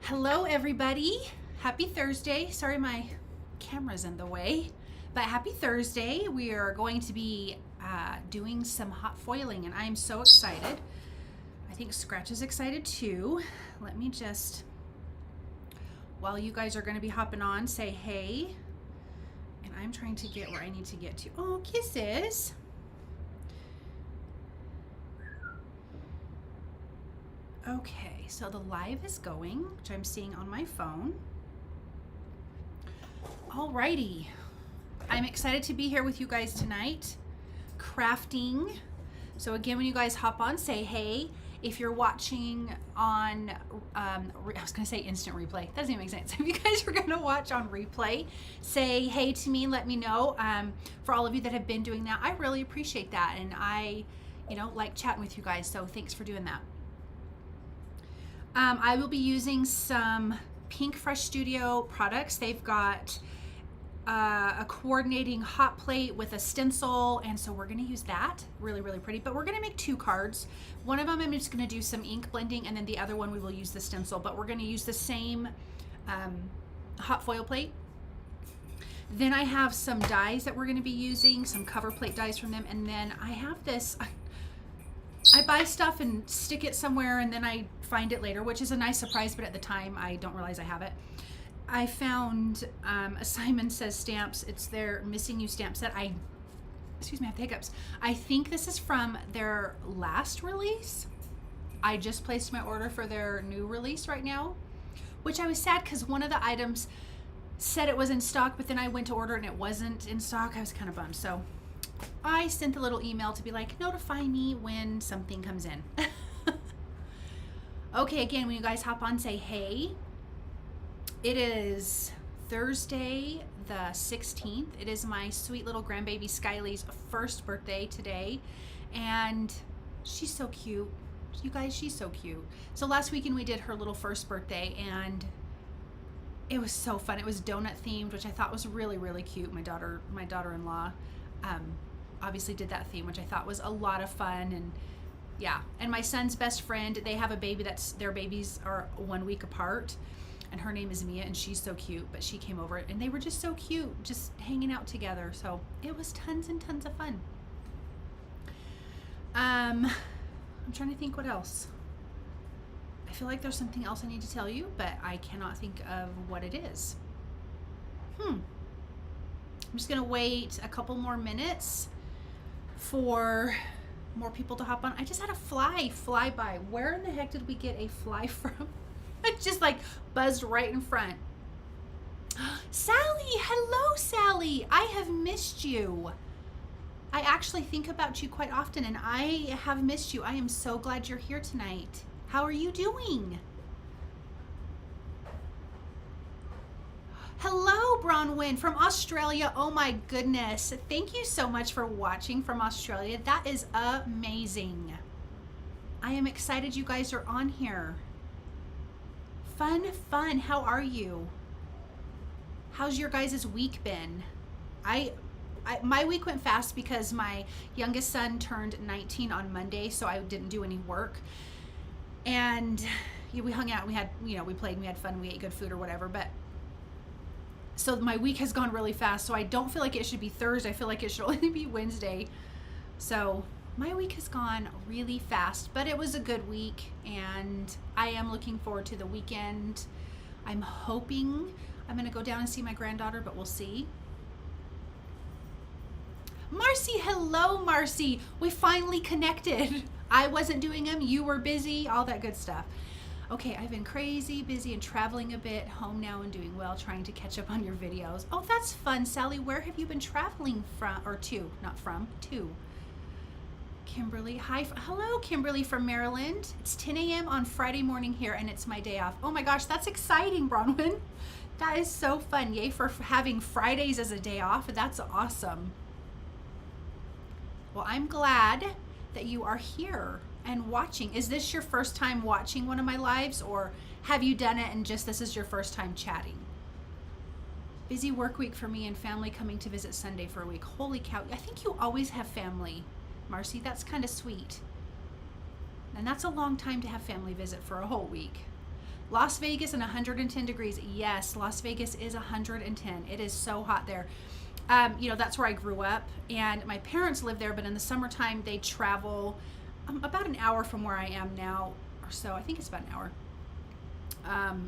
Hello everybody, happy Thursday. Sorry my camera's in the way, but happy Thursday. We are going to be doing some hot foiling and I'm so excited. I think Scratch is excited too. Let me just, while you guys are going to be hopping on, say hey. And I'm trying to get where I need to get to. Oh, kisses. Okay, so the live is going, which I'm seeing on my phone. Alrighty, I'm excited to be here with you guys tonight, crafting. So again, when you guys hop on, say hey. If you're watching on, I was gonna say instant replay. That doesn't even make sense. If you guys are gonna watch on replay, say hey to me and let me know. For all of you that have been doing that, I really appreciate that. And I, like chatting with you guys. So thanks for doing that. I will be using some Pinkfresh Studio products. They've got a coordinating hot plate with a stencil, and so we're going to use that. Really, really pretty. But we're going to make two cards. One of them I'm just going to do some ink blending, and then the other one we will use the stencil. But we're going to use the same hot foil plate. Then I have some dies that we're going to be using, some Coverplate dies from them, and then I have this. I buy stuff and stick it somewhere and then I find it later, which is a nice surprise, but at the time I don't realize I have it. I found a Simon Says stamps. It's their Missing You stamp set. Excuse me, I have the hiccups. I think this is from their last release. I just placed my order for their new release right now, which I was sad because one of the items said it was in stock, but then I went to order and it wasn't in stock. I was kind of bummed. So I sent a little email to be like, notify me when something comes in. Okay, again, when you guys hop on, say hey. It is Thursday the 16th. It is my sweet little grandbaby Skyly's first birthday today. And she's so cute. You guys, she's so cute. So last weekend we did her little first birthday and it was so fun. It was donut themed, which I thought was really, really cute. My daughter-in-law obviously did that theme, which I thought was a lot of fun. And yeah, and my son's best friend, they have a baby their babies are 1 week apart, and her name is Mia, and she's so cute. But she came over and they were just so cute, just hanging out together. So it was tons and tons of fun. I'm trying to think what else. I feel like there's something else I need to tell you, but I cannot think of what it is. I'm just gonna wait a couple more minutes for more people to hop on. I just had a fly by. Where in the heck did we get a fly from? It just like buzzed right in front. Sally, hello Sally. I have missed you. I actually think about you quite often and I have missed you. I am so glad you're here tonight. How are you doing? Hello, Bronwyn from Australia. Oh my goodness. Thank you so much for watching from Australia. That is amazing. I am excited you guys are on here. Fun. How are you? How's your guys' week been? My week went fast because my youngest son turned 19 on Monday, so I didn't do any work. And we hung out, we had, we played, we had fun, we ate good food or whatever, but so my week has gone really fast, so I don't feel like it should be Thursday. I feel like it should only be Wednesday. So my week has gone really fast, but it was a good week, and I am looking forward to the weekend. I'm hoping I'm going to go down and see my granddaughter, but we'll see. Marcy, hello, Marcy. We finally connected. I wasn't doing them. You were busy, all that good stuff. Okay, I've been crazy busy and traveling a bit, home now and doing well, trying to catch up on your videos. Oh, that's fun, Sally. Where have you been traveling from, or to, not from, to? Kimberly, hi. Hello, Kimberly from Maryland. It's 10 a.m. on Friday morning here, and it's my day off. Oh my gosh, that's exciting, Bronwyn. That is so fun. Yay for having Fridays as a day off. That's awesome. Well, I'm glad that you are here and watching. Is this your first time watching one of my lives, or have you done it and just this is your first time chatting? Busy work week for me and family coming to visit Sunday for a week. Holy cow. I think you always have family, Marcy. That's kind of sweet. And that's a long time to have family visit for a whole week. Las Vegas and 110 degrees. Yes, Las Vegas is 110. It is so hot there. You know, that's where I grew up, and my parents live there, but in the summertime they travel about an hour from where I am now, or so. I think it's about an hour.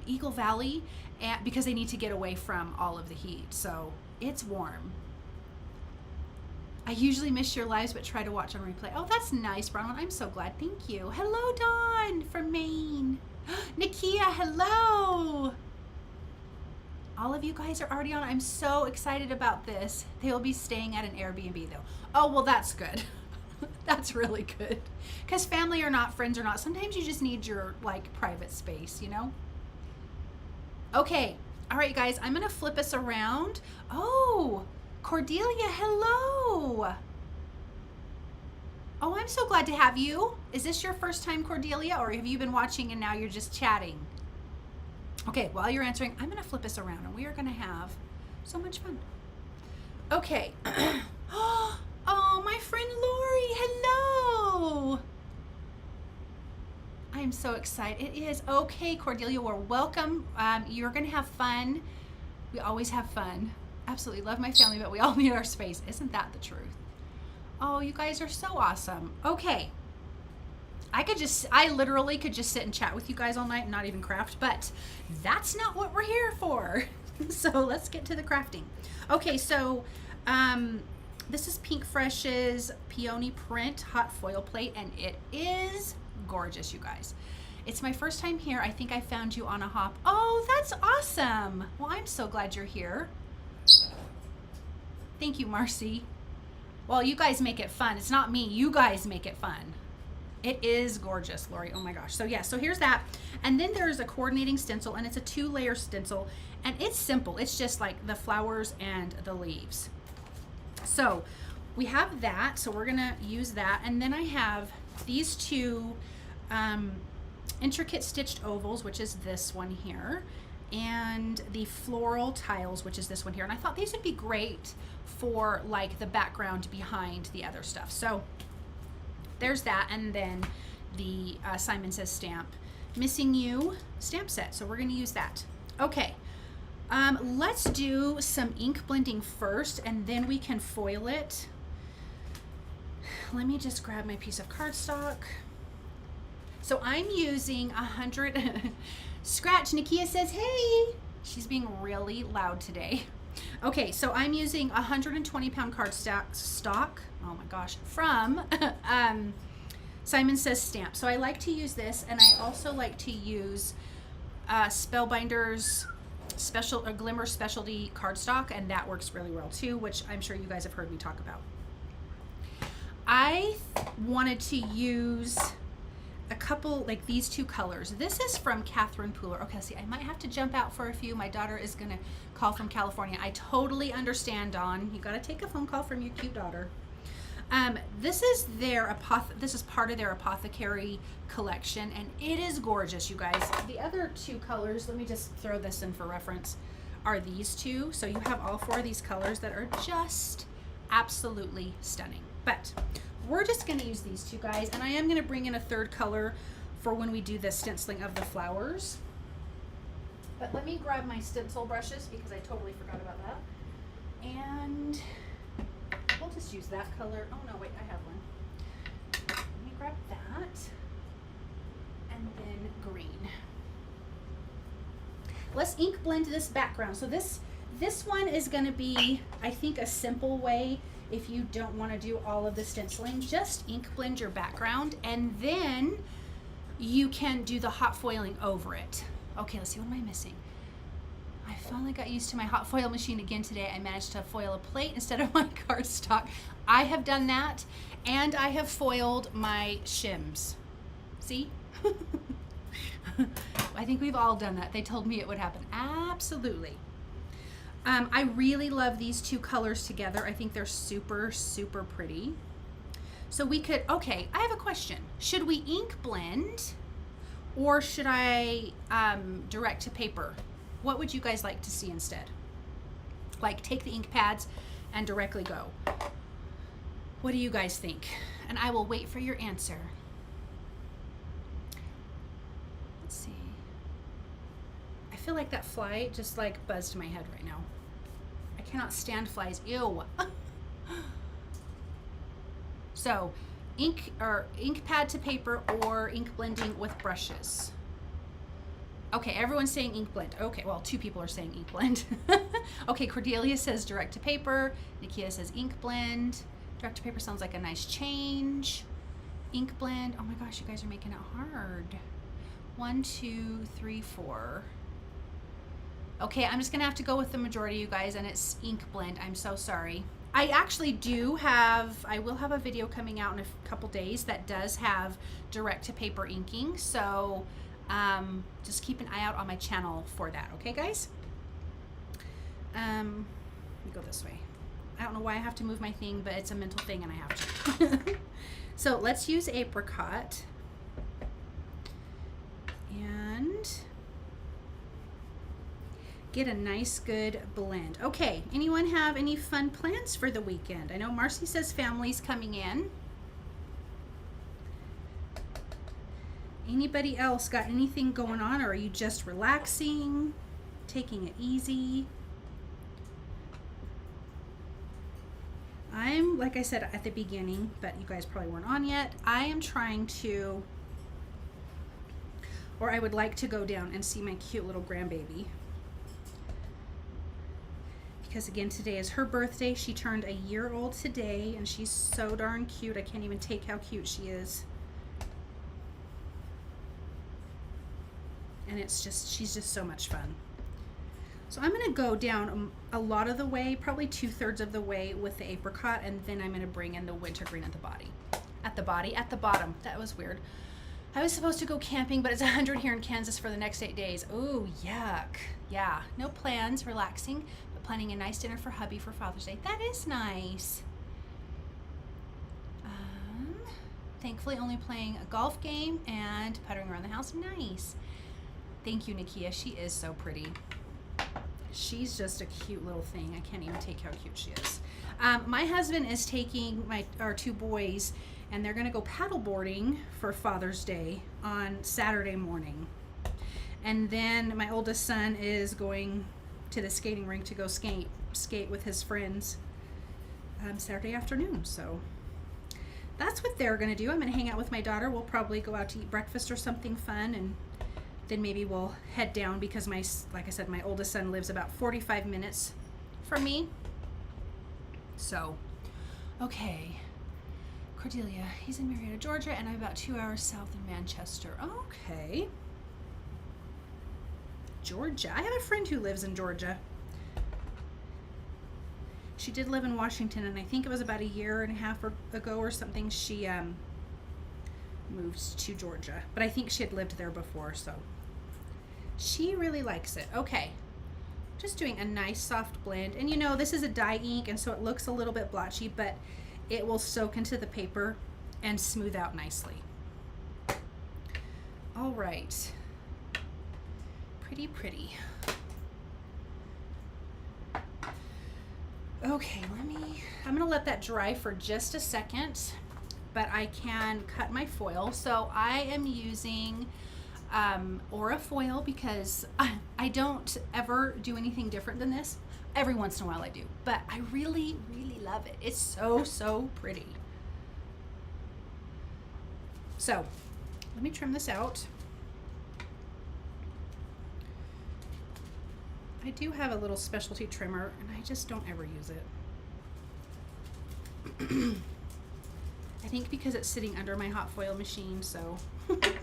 Eagle Valley, and because they need to get away from all of the heat, so it's warm. I usually miss your lives, but try to watch on replay. Oh, that's nice, Bronwyn. I'm so glad. Thank you. Hello, Dawn from Maine. Nakia, hello. All of you guys are already on. I'm so excited about this. They will be staying at an Airbnb though. Oh, well, that's good. That's really good. Because family or not, friends or not, sometimes you just need your like private space, you know? Okay. All right, guys, I'm going to flip us around. Oh, Cordelia, hello. Oh, I'm so glad to have you. Is this your first time, Cordelia, or have you been watching and now you're just chatting? Okay, while you're answering, I'm going to flip us around and we are going to have so much fun. Okay. Oh, my friend Lori, hello. I'm so excited. It is. Okay, Cordelia, we're welcome. You're going to have fun. We always have fun. Absolutely love my family, but we all need our space. Isn't that the truth? Oh, you guys are so awesome. Okay. I literally could just sit and chat with you guys all night and not even craft, but that's not what we're here for. So let's get to the crafting. Okay, so this is Pinkfresh's Peony Print hot foil plate, and it is gorgeous, you guys. It's my first time here. I think I found you on a hop. Oh, that's awesome. Well, I'm so glad you're here. Thank you, Marcy. Well, you guys make it fun. It's not me. You guys make it fun. It is gorgeous, Lori. Oh my gosh. So yeah, so here's that. And then there's a coordinating stencil, and it's a 2-layer stencil, and it's simple. It's just like the flowers and the leaves. So we have that. So we're gonna use that. And then I have these two intricate stitched ovals, which is this one here, and the floral tiles, which is this one here. And I thought these would be great for like the background behind the other stuff. So there's that, and then the Simon Says stamp, Missing You stamp set. So we're going to use that. Okay, let's do some ink blending first, and then we can foil it. Let me just grab my piece of cardstock. So I'm using 100. Scratch, Nakia says, hey. She's being really loud today. Okay, so I'm using 120 pound cardstock. Oh my gosh, from Simon Says stamp. So I like to use this, and I also like to use Spellbinders Glimmer specialty cardstock, and that works really well too, which I'm sure you guys have heard me talk about. I wanted to use a couple, like these two colors. This is from Catherine Pooler. Okay, see, I might have to jump out for a few. My daughter is gonna call from California. I totally understand, Dawn. You gotta take a phone call from your cute daughter. This is this is part of their Apothecary collection, and it is gorgeous, you guys. The other two colors, let me just throw this in for reference, are these two. So you have all 4 of these colors that are just absolutely stunning. But we're just going to use these two, guys, and I am going to bring in a third color for when we do the stenciling of the flowers. But let me grab my stencil brushes because I totally forgot about that. And we'll just use that color. Oh no, wait, I have one. Let me grab that. And then green. Let's ink blend this background. So this one is going to be, I think, a simple way. If you don't want to do all of the stenciling, just ink blend your background, and then you can do the hot foiling over it. Okay, let's see, what am I missing? I finally got used to my hot foil machine again today. I managed to foil a plate instead of my cardstock. I have done that, and I have foiled my shims. See? I think we've all done that. They told me it would happen. Absolutely. I really love these two colors together. I think they're super, super pretty. So we could, okay, I have a question. Should we ink blend, or should I direct to paper? What would you guys like to see instead? Like take the ink pads and directly go. What do you guys think? And I will wait for your answer. Let's see. feel like that fly just like buzzed my head right now. I cannot stand flies. Ew. So ink pad to paper or ink blending with brushes. Okay, everyone's saying ink blend. Okay, well, 2 people are saying ink blend. Okay, Cordelia says direct to paper. Nikia says ink blend. Direct to paper sounds like a nice change. Ink blend. Oh my gosh, you guys are making it hard. 1, 2, 3, 4. Okay, I'm just gonna have to go with the majority, you guys, and it's ink blend. I'm so sorry. I actually I will have a video coming out in a couple days that does have direct to paper inking. So just keep an eye out on my channel for that. Okay, guys? Let me go this way. I don't know why I have to move my thing, but it's a mental thing and I have to. So let's use apricot. And get a nice good blend. Okay, anyone have any fun plans for the weekend? I know Marcy says family's coming in. Anybody else got anything going on, or are you just relaxing, taking it easy? I'm, like I said at the beginning, but you guys probably weren't on yet, I am trying to, or I would like to go down and see my cute little grandbaby. Because again, today is her birthday. She turned a year old today, and she's so darn cute. I can't even take how cute she is. And it's just, she's just so much fun. So I'm gonna go down a lot of the way, probably 2/3 of the way with the apricot, and then I'm gonna bring in the wintergreen at the bottom. That was weird. I was supposed to go camping, but it's 100 here in Kansas for the next 8 days. Oh, yuck. Yeah, no plans, relaxing, but planning a nice dinner for hubby for Father's Day. That is nice. Thankfully only playing a golf game and puttering around the house. Nice. Thank you, Nikia. She is so pretty. She's just a cute little thing. I can't even take how cute she is. My husband is taking our 2 boys, and they're gonna go paddleboarding for Father's Day on Saturday morning. And then my oldest son is going to the skating rink to go skate with his friends Saturday afternoon. So that's what they're gonna do. I'm gonna hang out with my daughter. We'll probably go out to eat breakfast or something fun, and then maybe we'll head down because like I said, my oldest son lives about 45 minutes from me. So, okay. Cordelia, he's in Marietta, Georgia, and I'm about 2 hours south of Manchester. Okay. Georgia. I have a friend who lives in Georgia. She did live in Washington, and I think it was about 1.5 years ago or something she moved to Georgia. But I think she had lived there before, so she really likes it. Okay. Just doing a nice soft blend. And you know, this is a dye ink, and so it looks a little bit blotchy, but it will soak into the paper and smooth out nicely. All right. Pretty, pretty. Okay, I'm gonna let that dry for just a second, but I can cut my foil. So I am using Aura foil because I don't ever do anything different than this. Every once in a while I do, but I really, really love it. It's so, so pretty. So let me trim this out. I do have a little specialty trimmer, and I just don't ever use it. I think because it's sitting under my hot foil machine, so. But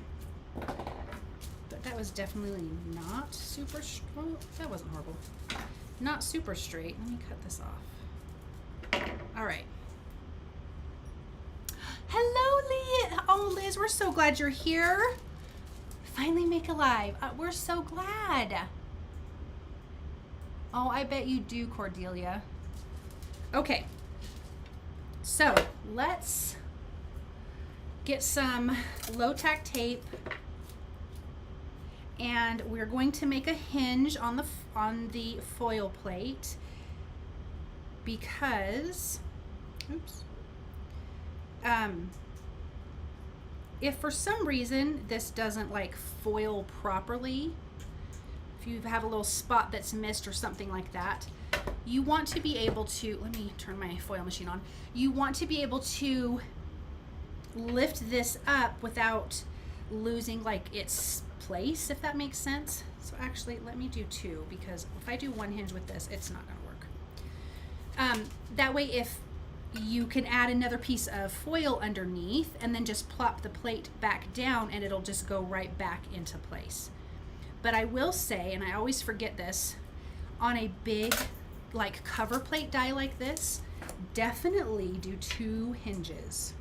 that was definitely not super straight. That wasn't horrible. Not super straight. Let me cut this off. All right. Hello, Liz. Oh, Liz, we're so glad you're here. Finally make a live. We're so glad. Oh, I bet you do, Cordelia. Okay. So let's get some low tack tape, and we're going to make a hinge on the foil plate because, oops, if for some reason this doesn't like foil properly, if you have a little spot that's missed or something like that, you want to be able to, let me turn my foil machine on. You want to be able to lift this up without losing like its place, if that makes sense. So actually, let me do 2, because if I do 1 hinge with this, it's not gonna work. That way, if you can add another piece of foil underneath and then just plop the plate back down and it'll just go right back into place. But I will say, and I always forget this, on a big like cover plate die like this, definitely do 2 hinges.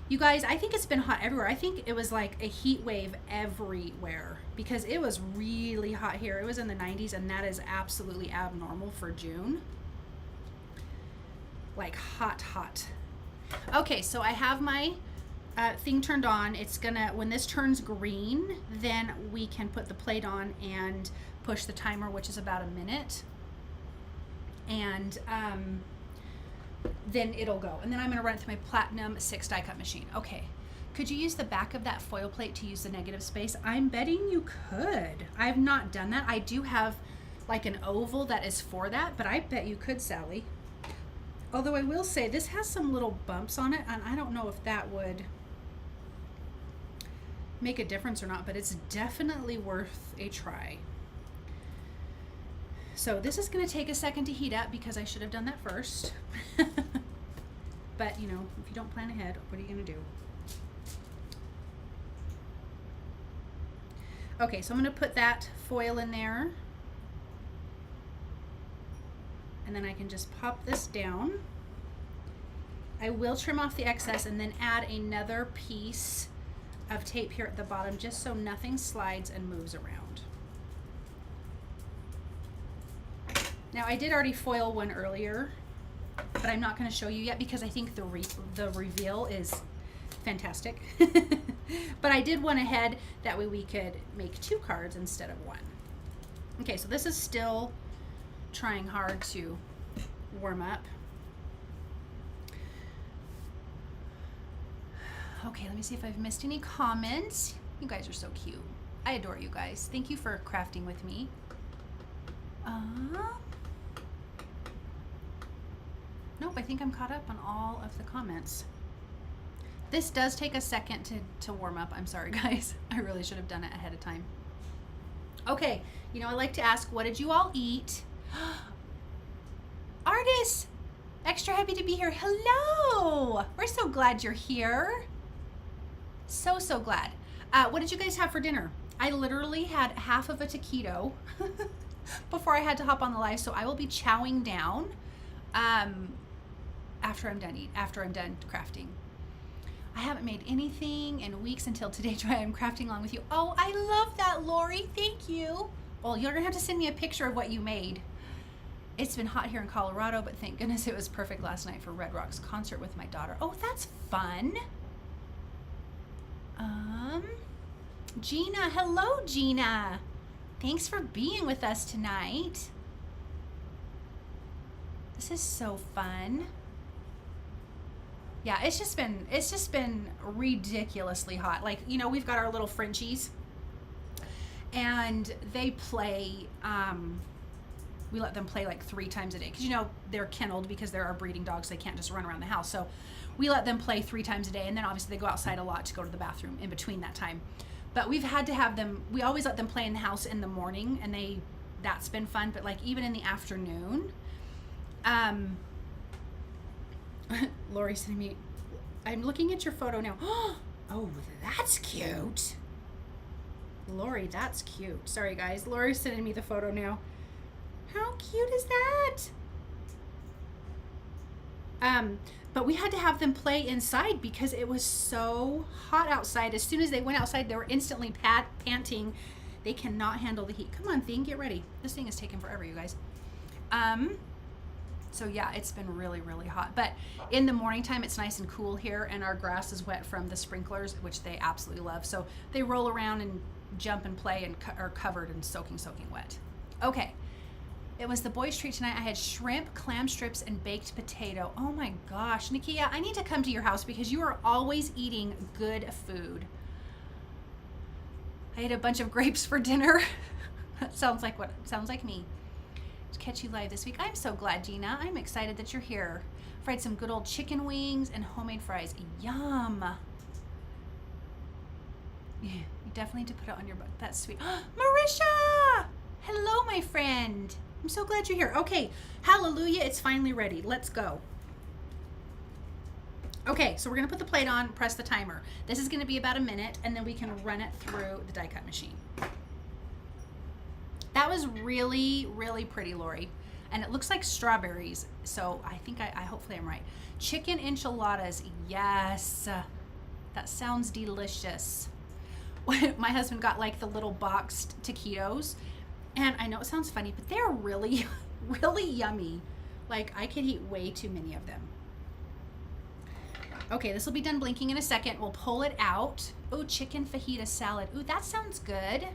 You guys, I think it's been hot everywhere. I think it was like a heat wave everywhere because it was really hot here. It was in the 90s, and that is absolutely abnormal for June. Like hot, hot. Okay, so I have my thing turned on. It's gonna, when this turns green, then we can put the plate on and push the timer, which is about a minute. And then it'll go. And then I'm gonna run it through my Platinum 6 die cut machine. Okay, could you use the back of that foil plate to use the negative space? I'm betting you could. I've not done that. I do have like an oval that is for that, but I bet you could, Sally. Although I will say this has some little bumps on it, and I don't know if that would make a difference or not, but it's definitely worth a try. So this is going to take a second to heat up because I should have done that first. But you know, if you don't plan ahead, what are you going to do? Okay, so I'm going to put that foil in there. And then I can just pop this down. I will trim off the excess and then add another piece of tape here at the bottom just so nothing slides and moves around. Now I did already foil one earlier, but I'm not going to show you yet because I think the reveal is fantastic. But I did one ahead, that way we could make 2 cards instead of 1. Okay, so this is still trying hard to warm up. Okay, let me see if I've missed any comments. You guys are so cute. I adore you guys. Thank you for crafting with me. Nope, I think I'm caught up on all of the comments. This does take a second to warm up. I'm sorry, guys. I really should have done it ahead of time. Okay, you know, I like to ask, what did you all eat? Artist, extra happy to be here. Hello. We're so glad you're here. So glad. What did you guys have for dinner? I literally had half of a taquito before I had to hop on the live, so I will be chowing down after I'm done crafting. I haven't made anything in weeks until today. I'm crafting along with you. Oh, I love that, Lori. Thank you. Well, you're gonna have to send me a picture of what you made. It's been hot here in Colorado, but thank goodness it was perfect last night for Red Rock's concert with my daughter. Oh, that's fun. Gina, hello, Gina. Thanks for being with us tonight. This is so fun. Yeah, it's just been ridiculously hot. Like, you know, we've got our little Frenchies, and they play, we let them play like 3 times a day, because you know they're kenneled because they're our breeding dogs. They can't just run around the house, so we let them play 3 times a day, and then obviously they go outside a lot to go to the bathroom in between that time. But we've had to have them, we always let them play in the house in the morning, and that's been fun. But like even in the afternoon, Lori sent me, I'm looking at your photo now. Oh, that's cute. Lori, that's cute. Sorry guys, Lori's sending me the photo now. How cute is that? But we had to have them play inside because it was so hot outside. As soon as they went outside, they were instantly panting. They cannot handle the heat. Come on, thing, get ready. This thing is taking forever, you guys. So yeah, it's been really, really hot. But in the morning time, it's nice and cool here, and our grass is wet from the sprinklers, which they absolutely love. So they roll around and jump and play and are covered and soaking wet. Okay. It was the boys' treat tonight. I had shrimp, clam strips, and baked potato. Oh my gosh, Nikia, I need to come to your house because you are always eating good food. I ate a bunch of grapes for dinner. Sounds like me. To catch you live this week. I'm so glad, Gina. I'm excited that you're here. Fried some good old chicken wings and homemade fries. Yum. Yeah, you definitely need to put it on your book. That's sweet. Marisha! Hello, my friend. I'm so glad you're here. Okay, hallelujah, it's finally ready. Let's go. Okay, so we're gonna put the plate on, press the timer. This is gonna be about a minute, and then we can run it through the die cut machine. That was really, really pretty, Lori. And it looks like strawberries, so I think I hopefully I'm right. Chicken enchiladas, yes. That sounds delicious. My husband got like the little boxed taquitos, and I know it sounds funny, but they're really, really yummy. Like, I could eat way too many of them. Okay, this will be done blinking in a second. We'll pull it out. Oh, chicken fajita salad. Ooh, that sounds good.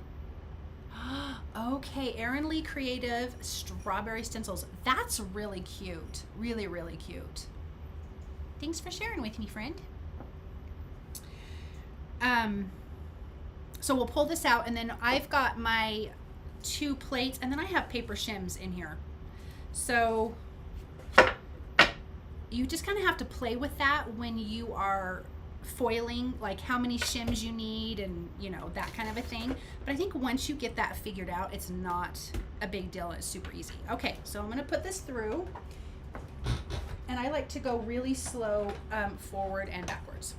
Okay, Erin Lee Creative strawberry stencils. That's really cute. Really, really cute. Thanks for sharing with me, friend. So we'll pull this out, and then I've got my 2 plates, and then I have paper shims in here. So you just kind of have to play with that when you are foiling, like how many shims you need and, you know, that kind of a thing. But I think once you get that figured out, it's not a big deal. It's super easy. Okay, so I'm going to put this through, and I like to go really slow forward and backwards.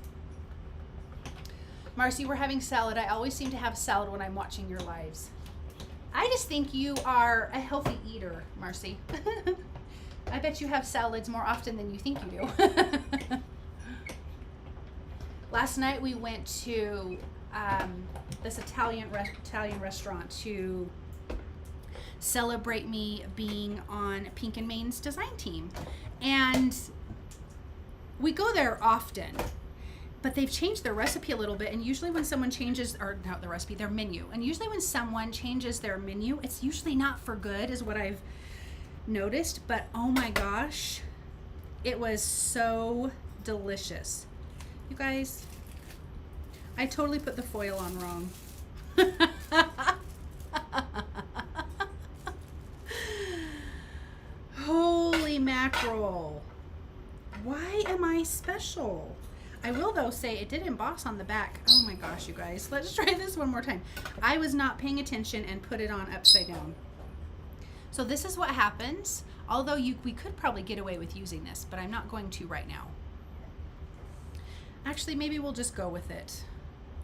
Marcy, we're having salad. I always seem to have salad when I'm watching your lives. I just think you are a healthy eater, Marcy. I bet you have salads more often than you think you do. Last night we went to this Italian restaurant to celebrate me being on Pink and Main's design team. And we go there often, but they've changed their recipe a little bit. And usually when someone changes, or not the recipe, their menu. And usually when someone changes their menu, it's usually not for good, is what I've noticed. But oh my gosh, it was so delicious. You guys, I totally put the foil on wrong. Holy mackerel. Why am I special? I will though say it did emboss on the back. Oh my gosh, you guys. Let's try this one more time. I was not paying attention and put it on upside down. So this is what happens. Although we could probably get away with using this, but I'm not going to right now. Actually, maybe we'll just go with it.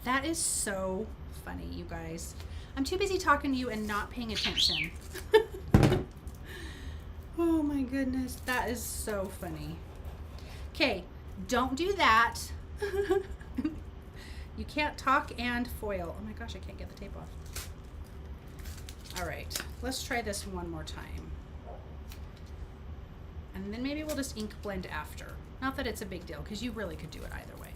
That is so funny, you guys. I'm too busy talking to you and not paying attention. Oh my goodness, that is so funny. Okay, don't do that. You can't talk and foil. Oh my gosh, I can't get the tape off. All right, let's try this one more time. And then maybe we'll just ink blend after. Not that it's a big deal, because you really could do it either way.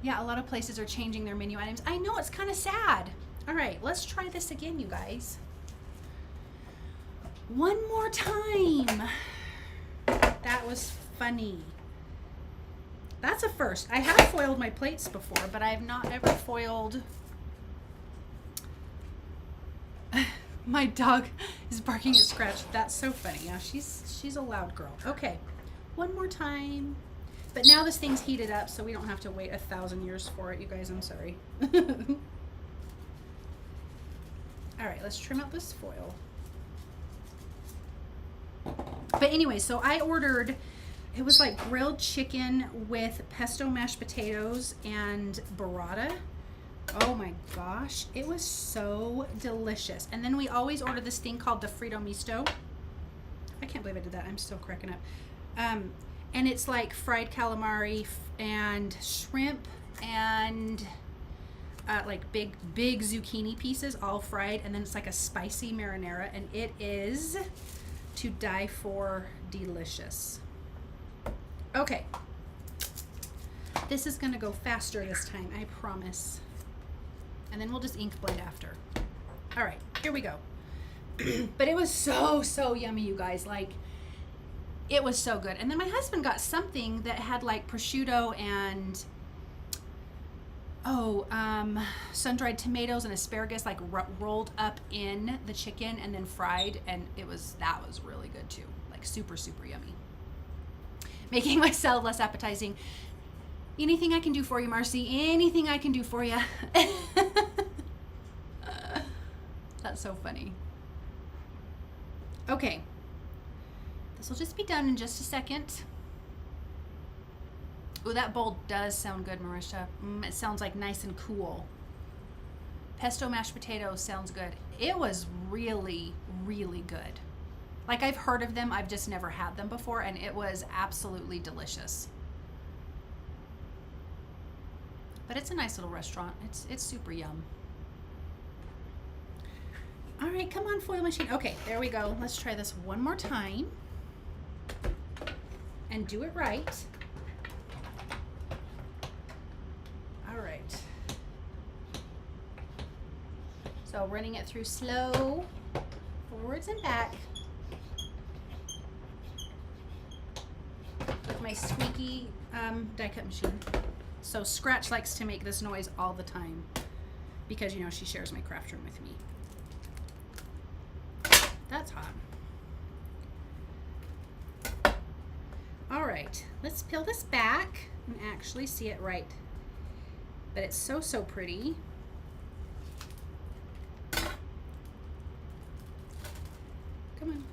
Yeah, a lot of places are changing their menu items. I know, it's kind of sad. All right, let's try this again, you guys. One more time. That was funny. That's a first. I have foiled my plates before, but I have not ever foiled. My dog is barking at Scratch. That's so funny. Yeah, she's a loud girl. Okay, one more time. But now this thing's heated up, so we don't have to wait 1,000 years for it, you guys. I'm sorry. All right, let's trim out this foil. But anyway, so I ordered, it was like grilled chicken with pesto mashed potatoes and burrata. Oh my gosh, it was so delicious. And then we always order this thing called the Frito Misto. I can't believe I did that. I'm still cracking up. And it's like fried calamari and shrimp and like big zucchini pieces, all fried. And then it's like a spicy marinara, and it is to die for delicious. Okay, this is gonna go faster this time, I promise. And then we'll just ink blend after. All right, here we go. But it was so yummy, you guys. Like, it was so good. And then my husband got something that had like prosciutto and Oh, sun-dried tomatoes and asparagus, like rolled up in the chicken and then fried, and that was really good too. Like super, super yummy. Making my salad less appetizing. Anything I can do for you, Marcy. Anything I can do for you. That's so funny. Okay. This will just be done in just a second. Oh, that bowl does sound good, Marisha. It sounds like nice and cool. Pesto mashed potatoes sounds good. It was really, really good. Like, I've heard of them, I've just never had them before, and it was absolutely delicious. But it's a nice little restaurant. It's super yum. All right, come on, foil machine. Okay, there we go. Let's try this one more time and do it right. All right. So running it through slow, forwards and back. With my squeaky die cut machine. So Scratch likes to make this noise all the time because, you know, she shares my craft room with me. That's hot. All right, let's peel this back and actually see it right. But it's so, so pretty. Come on.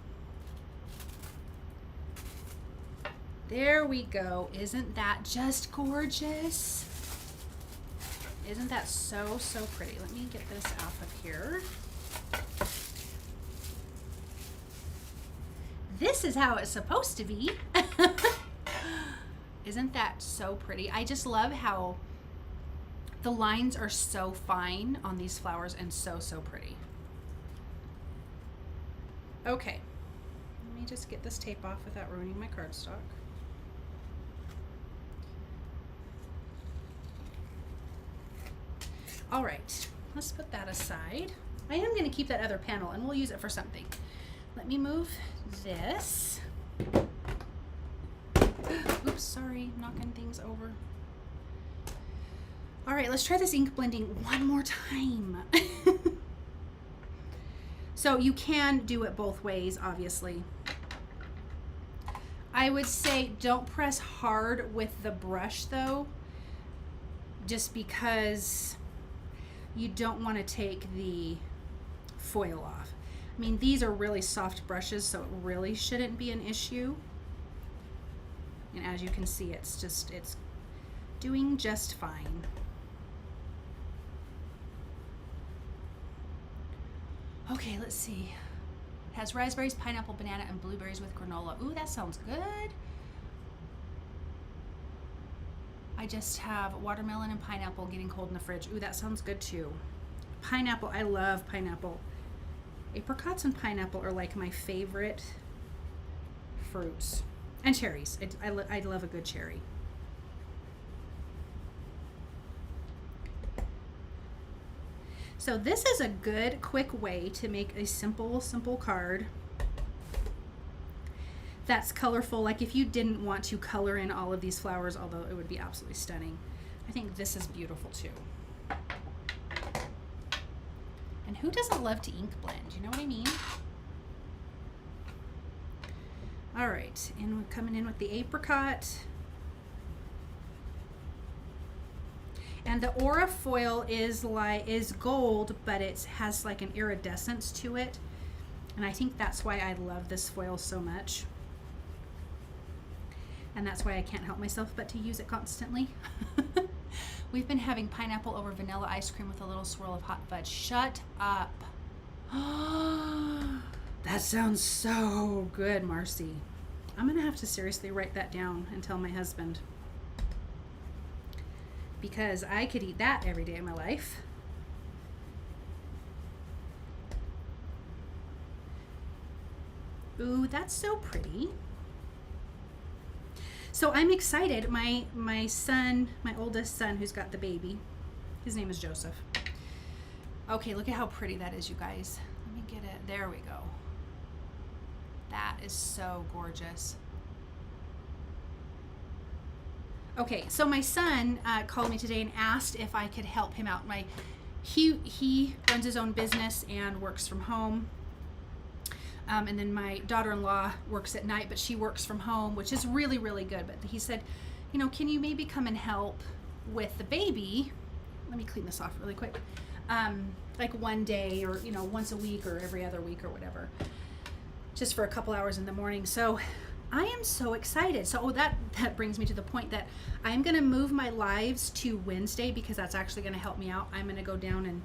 There we go. Isn't that just gorgeous? Isn't that so, so pretty? Let me get this off of here. This is how it's supposed to be. Isn't that so pretty? I just love how the lines are so fine on these flowers and so, so pretty. Okay, let me just get this tape off without ruining my cardstock. All right, let's put that aside. I am going to keep that other panel and we'll use it for something. Let me move this. Oops, sorry, knocking things over. All right, let's try this ink blending one more time. So you can do it both ways, obviously. I would say don't press hard with the brush though, just because you don't want to take the foil off. I mean, these are really soft brushes, so it really shouldn't be an issue. And as you can see, it's doing just fine. Okay, let's see. It has raspberries, pineapple, banana, and blueberries with granola. Ooh, that sounds good. I just have watermelon and pineapple getting cold in the fridge. Ooh, that sounds good too. Pineapple, I love pineapple. Apricots and pineapple are like my favorite fruits. And cherries. I love a good cherry. So this is a good, quick way to make a simple card that's colorful. Like if you didn't want to color in all of these flowers, although it would be absolutely stunning, I think this is beautiful too. And who doesn't love to ink blend? You know what I mean? All right, and we're coming in with the apricot. And the Aura foil is gold, but it has like an iridescence to it. And I think that's why I love this foil so much. And that's why I can't help myself but to use it constantly. We've been having pineapple over vanilla ice cream with a little swirl of hot fudge. Shut up. That sounds so good, Marcy. I'm gonna have to seriously write that down and tell my husband, because I could eat that every day of my life. Ooh, that's so pretty. So I'm excited. My son, my oldest son who's got the baby, his name is Joseph. Okay, look at how pretty that is, you guys. Let me get it. There we go. That is so gorgeous. Okay, so my son called me today and asked if I could help him out. He runs his own business and works from home. And then my daughter-in-law works at night, but she works from home, which is really, really good. But he said, you know, can you maybe come and help with the baby? Let me clean this off really quick. Like one day, or, you know, once a week or every other week or whatever, just for a couple hours in the morning. So I am so excited. So that brings me to the point that I'm going to move my lives to Wednesday, because that's actually going to help me out. I'm going to go down and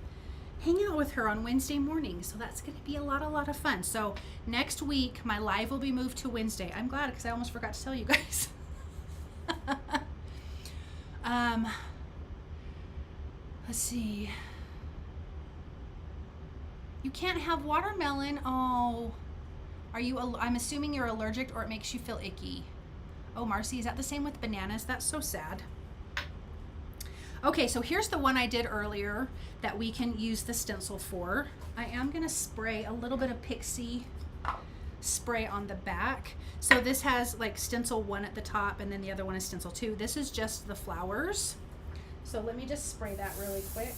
hang out with her on Wednesday morning. So that's going to be a lot of fun. So next week, my live will be moved to Wednesday. I'm glad, because I almost forgot to tell you guys. Let's see. You can't have watermelon. Oh. Are you, I'm assuming you're allergic, or it makes you feel icky. Oh, Marcy, is that the same with bananas? That's so sad. Okay, so here's the one I did earlier that we can use the stencil for. I am gonna spray a little bit of Pixie spray on the back. So this has like stencil 1 at the top, and then the other one is stencil 2. This is just the flowers. So let me just spray that really quick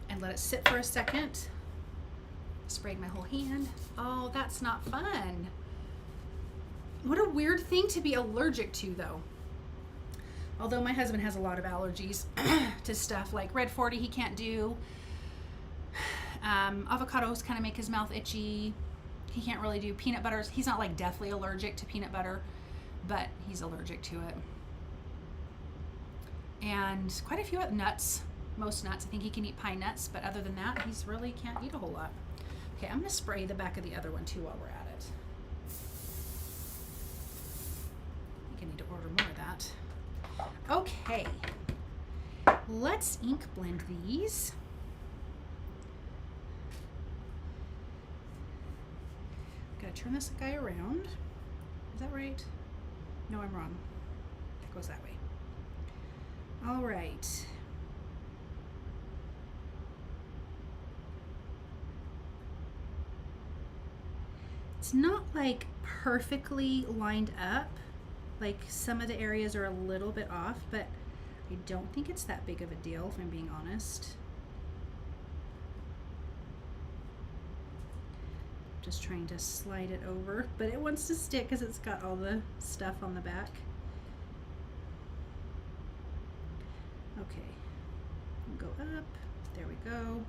and let it sit for a second. Sprayed my whole hand. Oh, that's not fun. What a weird thing to be allergic to, though. Although my husband has a lot of allergies to stuff like red 40 he can't do. Avocados kind of make his mouth itchy. He can't really do peanut butters. He's not like deathly allergic to peanut butter, but he's allergic to it. And quite a few nuts. Most nuts. I think he can eat pine nuts, but other than that, he's really can't eat a whole lot. Okay, I'm going to spray the back of the other one too while we're at it. I think I need to order more of that. Okay, let's ink blend these. Gotta turn this guy around. Is that right? No, I'm wrong. It goes that way. All right. It's not like perfectly lined up. Like some of the areas are a little bit off, but I don't think it's that big of a deal, if I'm being honest. Just trying to slide it over, but it wants to stick because it's got all the stuff on the back. Okay, go up, there we go.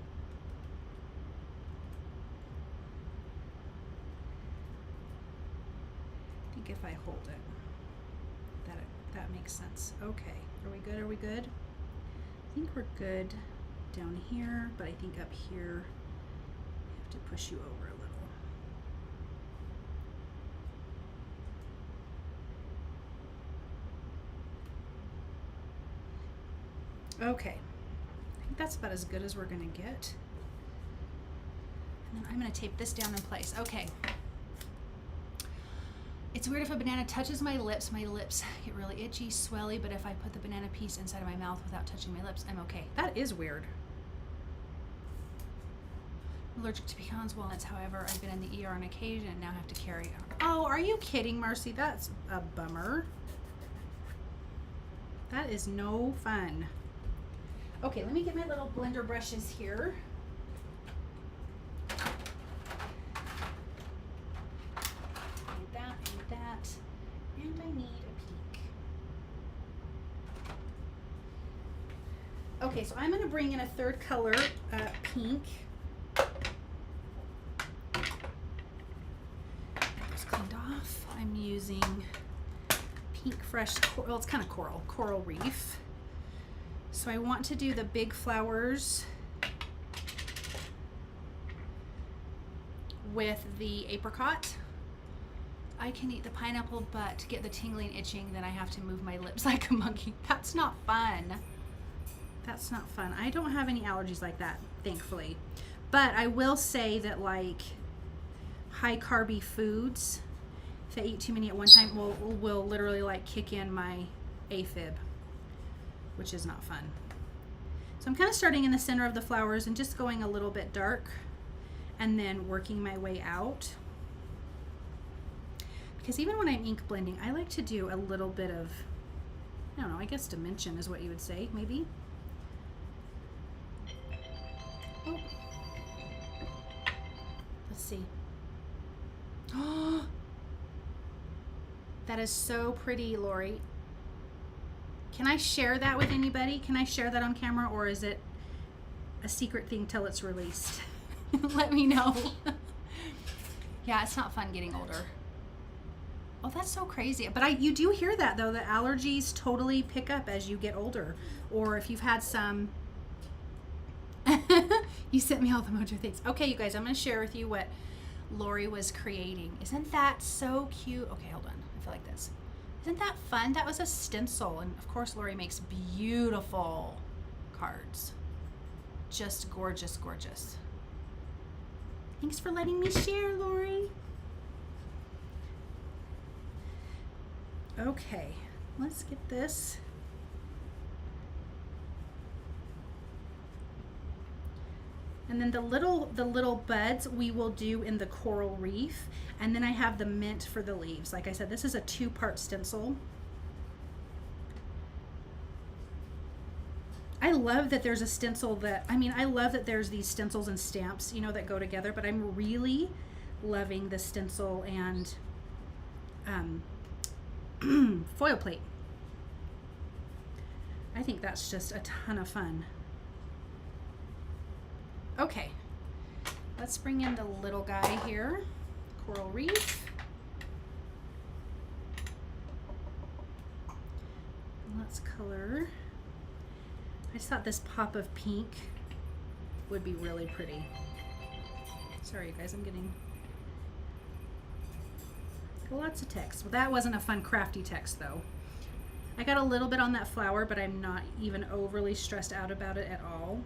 If I hold it, that makes sense. Okay, are we good? Are we good? I think we're good down here, but I think up here I have to push you over a little. Okay, I think that's about as good as we're gonna get. And then I'm gonna tape this down in place. Okay. It's weird if a banana touches my lips get really itchy, swelly, but if I put the banana piece inside of my mouth without touching my lips, I'm okay. That is weird. I'm allergic to pecans, walnuts, however, I've been in the ER on occasion and now have to carry it. Oh, are you kidding, Marcy? That's a bummer. That is no fun. Okay, let me get my little blender brushes here. And I need a pink. Okay, so I'm going to bring in a third color, pink. It's cleaned off. I'm using Pinkfresh, well, it's kind of coral reef. So I want to do the big flowers with the apricot. I can eat the pineapple, but to get the tingling itching, then I have to move my lips like a monkey. That's not fun. That's not fun. I don't have any allergies like that, thankfully. But I will say that like high carby foods, if I eat too many at one time, will literally like kick in my AFib, which is not fun. So I'm kind of starting in the center of the flowers and just going a little bit dark and then working my way out. Because even when I'm ink blending, I like to do a little bit of I don't know, I guess dimension is what you would say, maybe. Oh. Let's see. Oh, that is so pretty, Lori. Can I share that with anybody? Can I share that on camera, or is it a secret thing till it's released? Let me know. Yeah, it's not fun getting older. Oh, that's so crazy. But you do hear that though, that allergies totally pick up as you get older. Or if you've had some, you sent me all the mojo things. Okay, you guys, I'm gonna share with you what Lori was creating. Isn't that so cute? Okay, hold on, I feel like this. Isn't that fun? That was a stencil, and of course Lori makes beautiful cards. Just gorgeous, gorgeous. Thanks for letting me share, Lori. Okay, let's get this. And then the little buds we will do in the coral reef, and then I have the mint for the leaves. Like I said, this is a 2-part stencil. I love that there's a stencil that, I love that there's these stencils and stamps, you know, that go together, but I'm really loving the stencil and foil plate. I think that's just a ton of fun. Okay, let's bring in the little guy here, coral reef. Let's color. I just thought this pop of pink would be really pretty. Sorry, you guys, I'm getting lots of text. Well, that wasn't a fun crafty text though. I got a little bit on that flower, but I'm not even overly stressed out about it at all.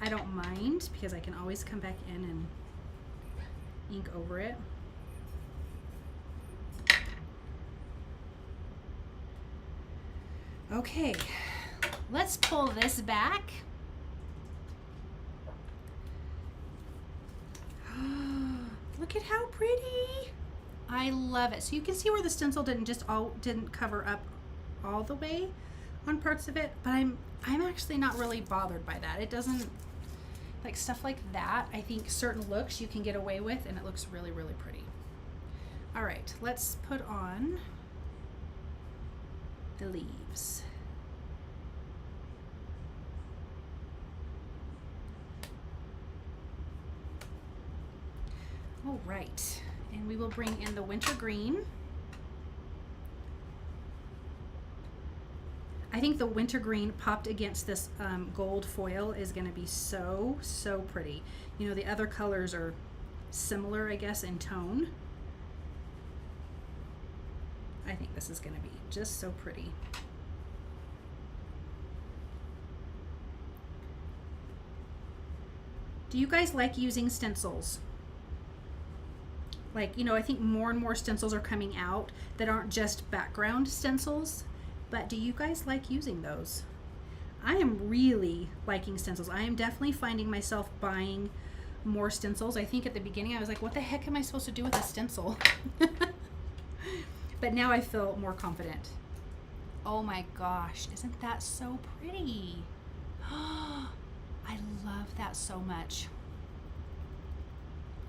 I don't mind because I can always come back in and ink over it. Okay, let's pull this back. Look at how pretty. I love it. So you can see where the stencil didn't cover up all the way on parts of it, but I'm actually not really bothered by that. It doesn't, like stuff like that, I think certain looks you can get away with, and it looks really, really pretty. All right, let's put on the leaves. All right, and we will bring in the winter green. I think the winter green popped against this gold foil is going to be so, so pretty. You know, the other colors are similar, I guess, in tone. I think this is going to be just so pretty. Do you guys like using stencils? Like, you know, I think more and more stencils are coming out that aren't just background stencils. But do you guys like using those? I am really liking stencils. I am definitely finding myself buying more stencils. I think at the beginning I was like, what the heck am I supposed to do with a stencil? But now I feel more confident. Oh my gosh, isn't that so pretty? I love that so much.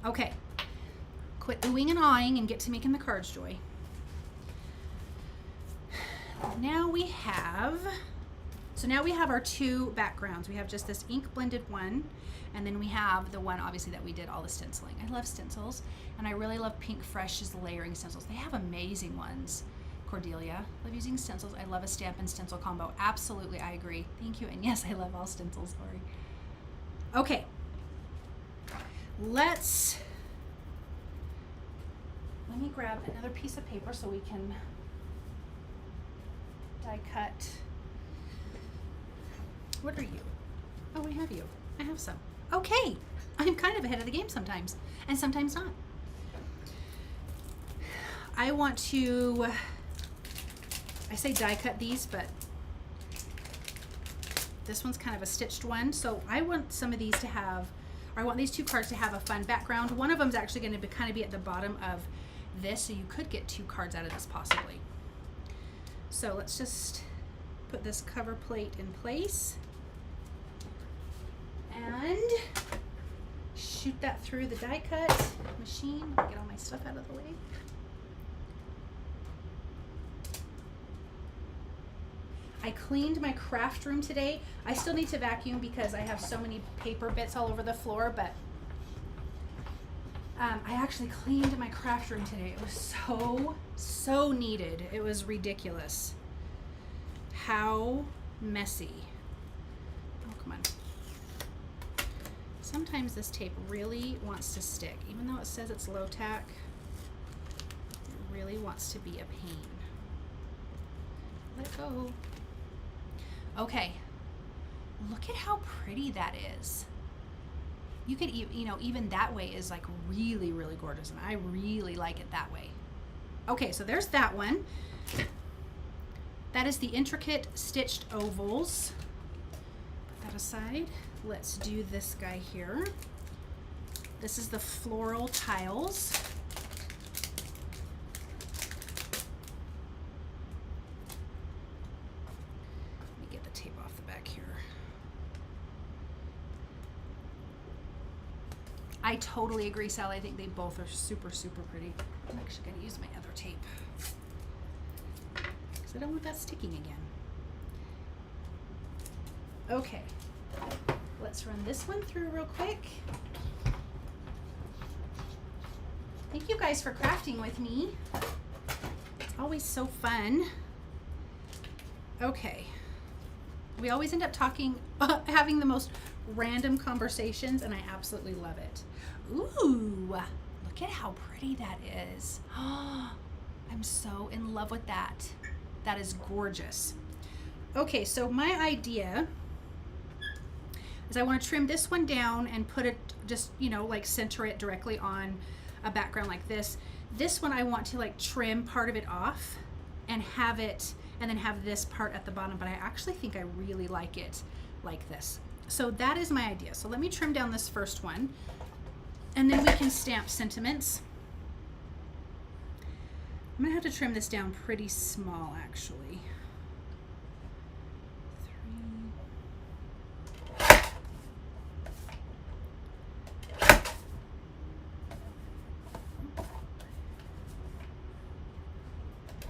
Okay, quit oohing and awing and get to making the cards, Joy. Now we have our 2 backgrounds. We have just this ink blended one, and then we have the one obviously that we did all the stenciling. I love stencils, and I really love Pinkfresh's layering stencils. They have amazing ones. Cordelia, love using stencils. I love a stamp and stencil combo. Absolutely, I agree. Thank you, and yes, I love all stencils, Lori. Okay, let me grab another piece of paper so we can die cut. What are you? Oh, we have you. I have some. Okay, I'm kind of ahead of the game sometimes, and sometimes not. I want to, I say die cut these, but this one's kind of a stitched one, so I want some of these to have, or I want these 2 cards to have a fun background. One of them is actually going to kind of be at the bottom of this, so you could get 2 cards out of this possibly. So let's just put this cover plate in place and shoot that through the die cut machine. Get all my stuff out of the way. I cleaned my craft room today. I still need to vacuum because I have so many paper bits all over the floor, but I actually cleaned my craft room today. It was so needed. It was ridiculous how messy. Oh, come on. Sometimes this tape really wants to stick. Even though it says it's low tack, it really wants to be a pain. Let go. Okay, look at how pretty that is. You could, you know, even that way is like really, really gorgeous, and I really like it that way. Okay, so there's that one. That is the intricate stitched ovals. Put that aside. Let's do this guy here. This is the floral tiles. I totally agree, Sally. I think they both are super, super pretty. I'm actually going to use my other tape because I don't want that sticking again. Okay, let's run this one through real quick. Thank you guys for crafting with me. It's always so fun. Okay, we always end up talking, having the most random conversations, and I absolutely love it. Ooh, look at how pretty that is. I'm so in love with that. That is gorgeous. Okay, so my idea is I want to trim this one down and put it just, you know, like center it directly on a background like this. This one I want to like trim part of it off and have it, and then have this part at the bottom, but I actually think I really like it like this. So that is my idea. So let me trim down this first one, and then we can stamp sentiments. I'm gonna have to trim this down pretty small, actually.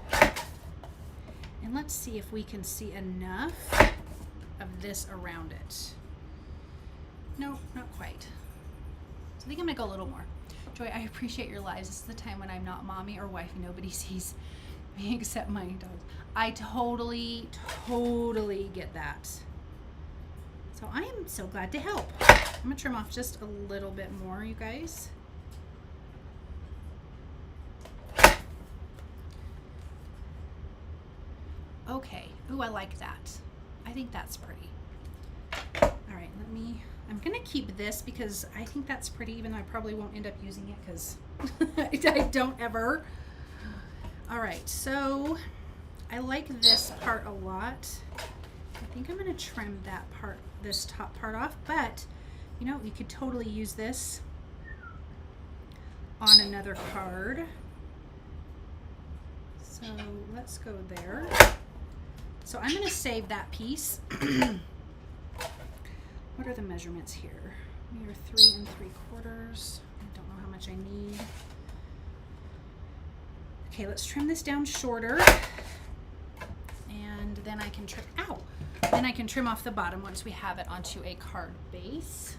3. And let's see if we can see enough of this around it. No, not quite. So I think I'm gonna go a little more. Joy, I appreciate your lives. This is the time when I'm not mommy or wife. Nobody sees me except my dogs. I totally get that. So I am so glad to help. I'm gonna trim off just a little bit more, you guys. Okay, ooh, I like that. I think that's pretty. All right, I'm gonna keep this because I think that's pretty, even though I probably won't end up using it because I don't ever. All right, so I like this part a lot. I think I'm gonna trim that part, this top part off, but you know, you could totally use this on another card. So let's go there. So I'm going to save that piece. What are the measurements here? We are 3 3/4. I don't know how much I need. Okay, let's trim this down shorter. And then I can trim, then I can trim off the bottom once we have it onto a card base.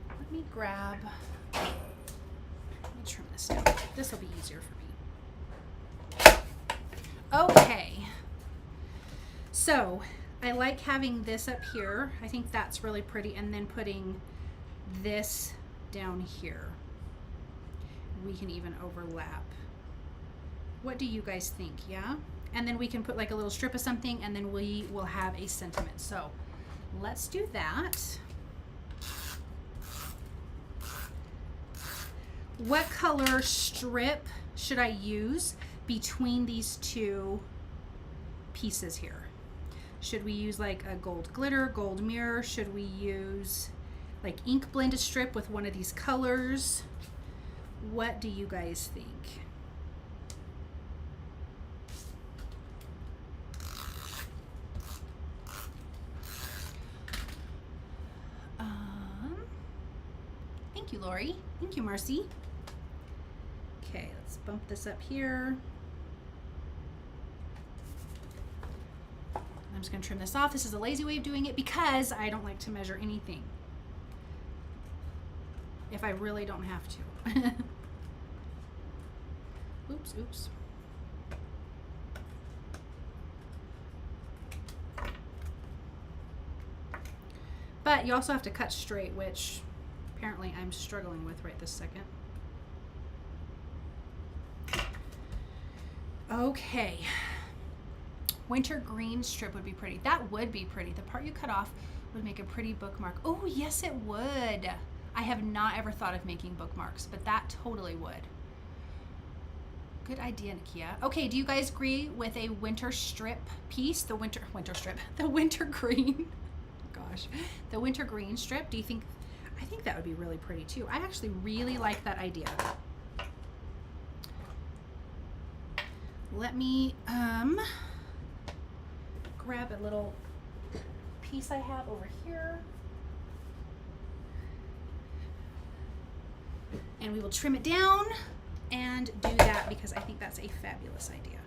Let me trim this down. This will be easier for me. Okay. So I like having this up here. I think that's really pretty, and then putting this down here. We can even overlap. What do you guys think? Yeah? And then we can put like a little strip of something, and then we will have a sentiment. So let's do that. What color strip should I use between these two pieces here? Should we use like a gold glitter, gold mirror? Should we use like ink blended strip with one of these colors? What do you guys think? you, Lori. Thank you, Marcy. Okay, let's bump this up here. I'm just going to trim this off. This is a lazy way of doing it because I don't like to measure anything if I really don't have to. Oops, oops. But you also have to cut straight, which apparently I'm struggling with right this second. Okay. Winter green strip would be pretty. That would be pretty. The part you cut off would make a pretty bookmark. Oh, yes, it would. I have not ever thought of making bookmarks, but that totally would. Good idea, Nakia. Okay, do you guys agree with a winter strip piece? The winter strip. The winter green. Gosh. The winter green strip. Do you think? I think that would be really pretty too. I actually really like that idea. Let me grab a little piece I have over here. And we will trim it down and do that because I think that's a fabulous idea.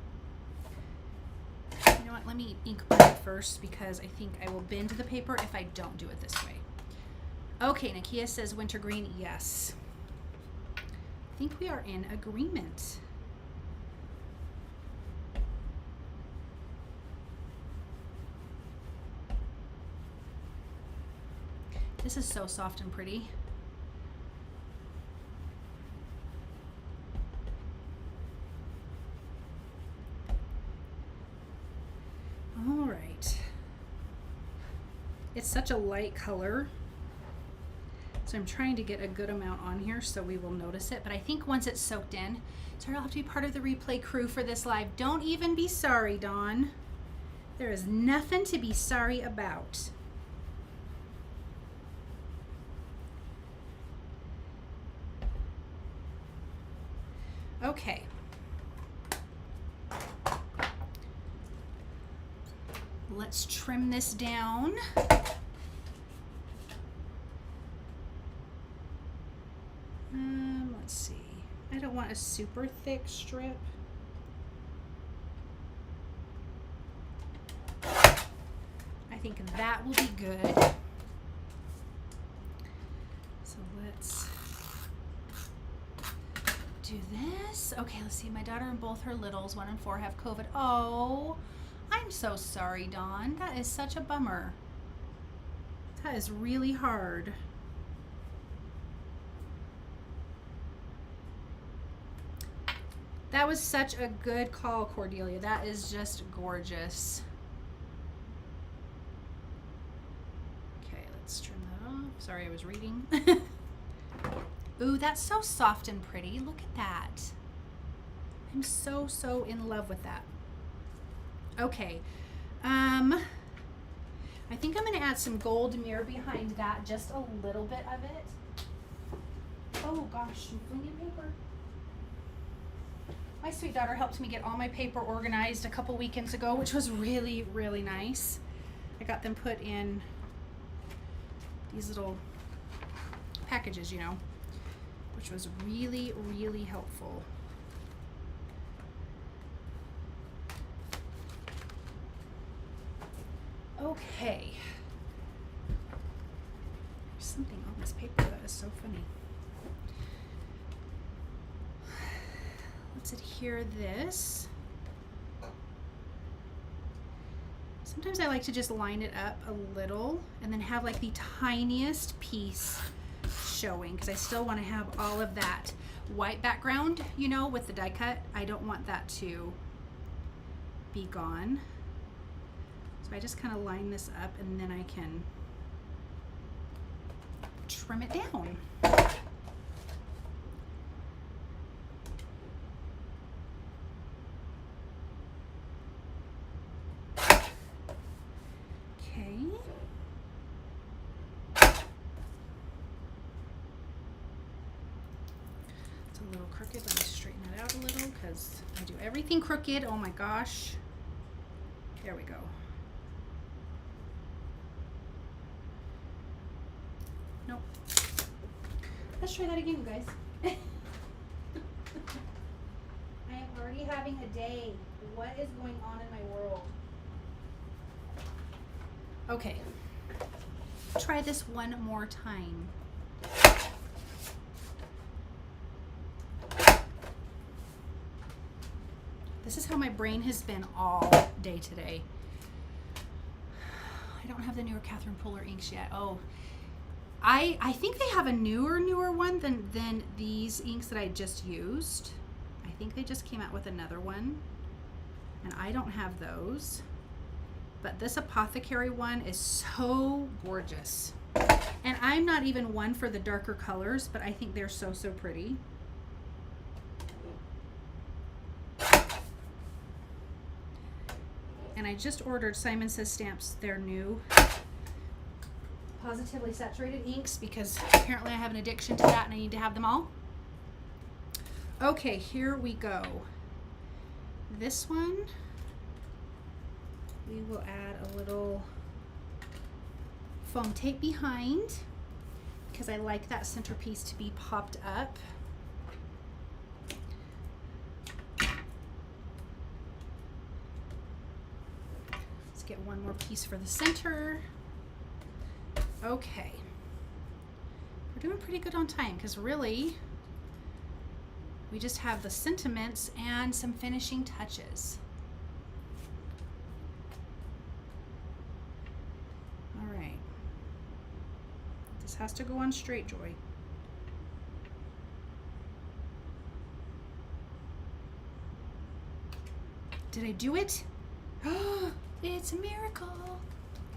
You know what, let me ink blend it first because I think I will bend the paper if I don't do it this way. Okay, Nakia says winter green, yes. I think we are in agreement. This is so soft and pretty. All right. It's such a light color, so I'm trying to get a good amount on here so we will notice it, but I think once it's soaked in, sorry, I'll have to be part of the replay crew for this live. Don't even be sorry, Dawn. There is nothing to be sorry about. Okay. Let's trim this down. Let's see. I don't want a super thick strip. I think that will be good. So let's do this. Okay, let's see. My daughter and both her littles, 1 and 4, have COVID. Oh, I'm so sorry, Dawn. That is such a bummer. That is really hard. That was such a good call, Cordelia. That is just gorgeous. Okay, let's trim that off. Sorry, I was reading. Ooh, that's so soft and pretty. Look at that. I'm so in love with that. Okay. I think I'm going to add some gold mirror behind that, just a little bit of it. Oh gosh, I'm flinging paper. My sweet daughter helped me get all my paper organized a couple weekends ago, which was really, really nice. I got them put in these little packages, you know, which was really, really helpful. Okay. There's something on this paper that is so funny. Let's adhere this. Sometimes I like to just line it up a little and then have like the tiniest piece showing because I still want to have all of that white background, you know, with the die cut. I don't want that to be gone. So I just kind of line this up and then I can trim it down. Okay. It's a little crooked. Let me straighten that out a little because I do everything crooked. Oh my gosh. There we go. Nope. Let's try that again, you guys. I am already having a day. What is going on in my world? Okay. Try this one more time. This is how my brain has been all day today. I don't have the newer Catherine Puller inks yet. Oh, I think they have a newer one than these inks that I just used. I think they just came out with another one, and I don't have those. But this Apothecary one is so gorgeous. And I'm not even one for the darker colors, but I think they're so pretty. And I just ordered Simon Says Stamps, their new positively saturated inks, because apparently I have an addiction to that and I need to have them all. Okay, here we go. This one, we will add a little foam tape behind because I like that centerpiece to be popped up. Let's get one more piece for the center. Okay, we're doing pretty good on time because really we just have the sentiments and some finishing touches. All right, this has to go on straight, Joy. Did I do it? Oh, it's a miracle.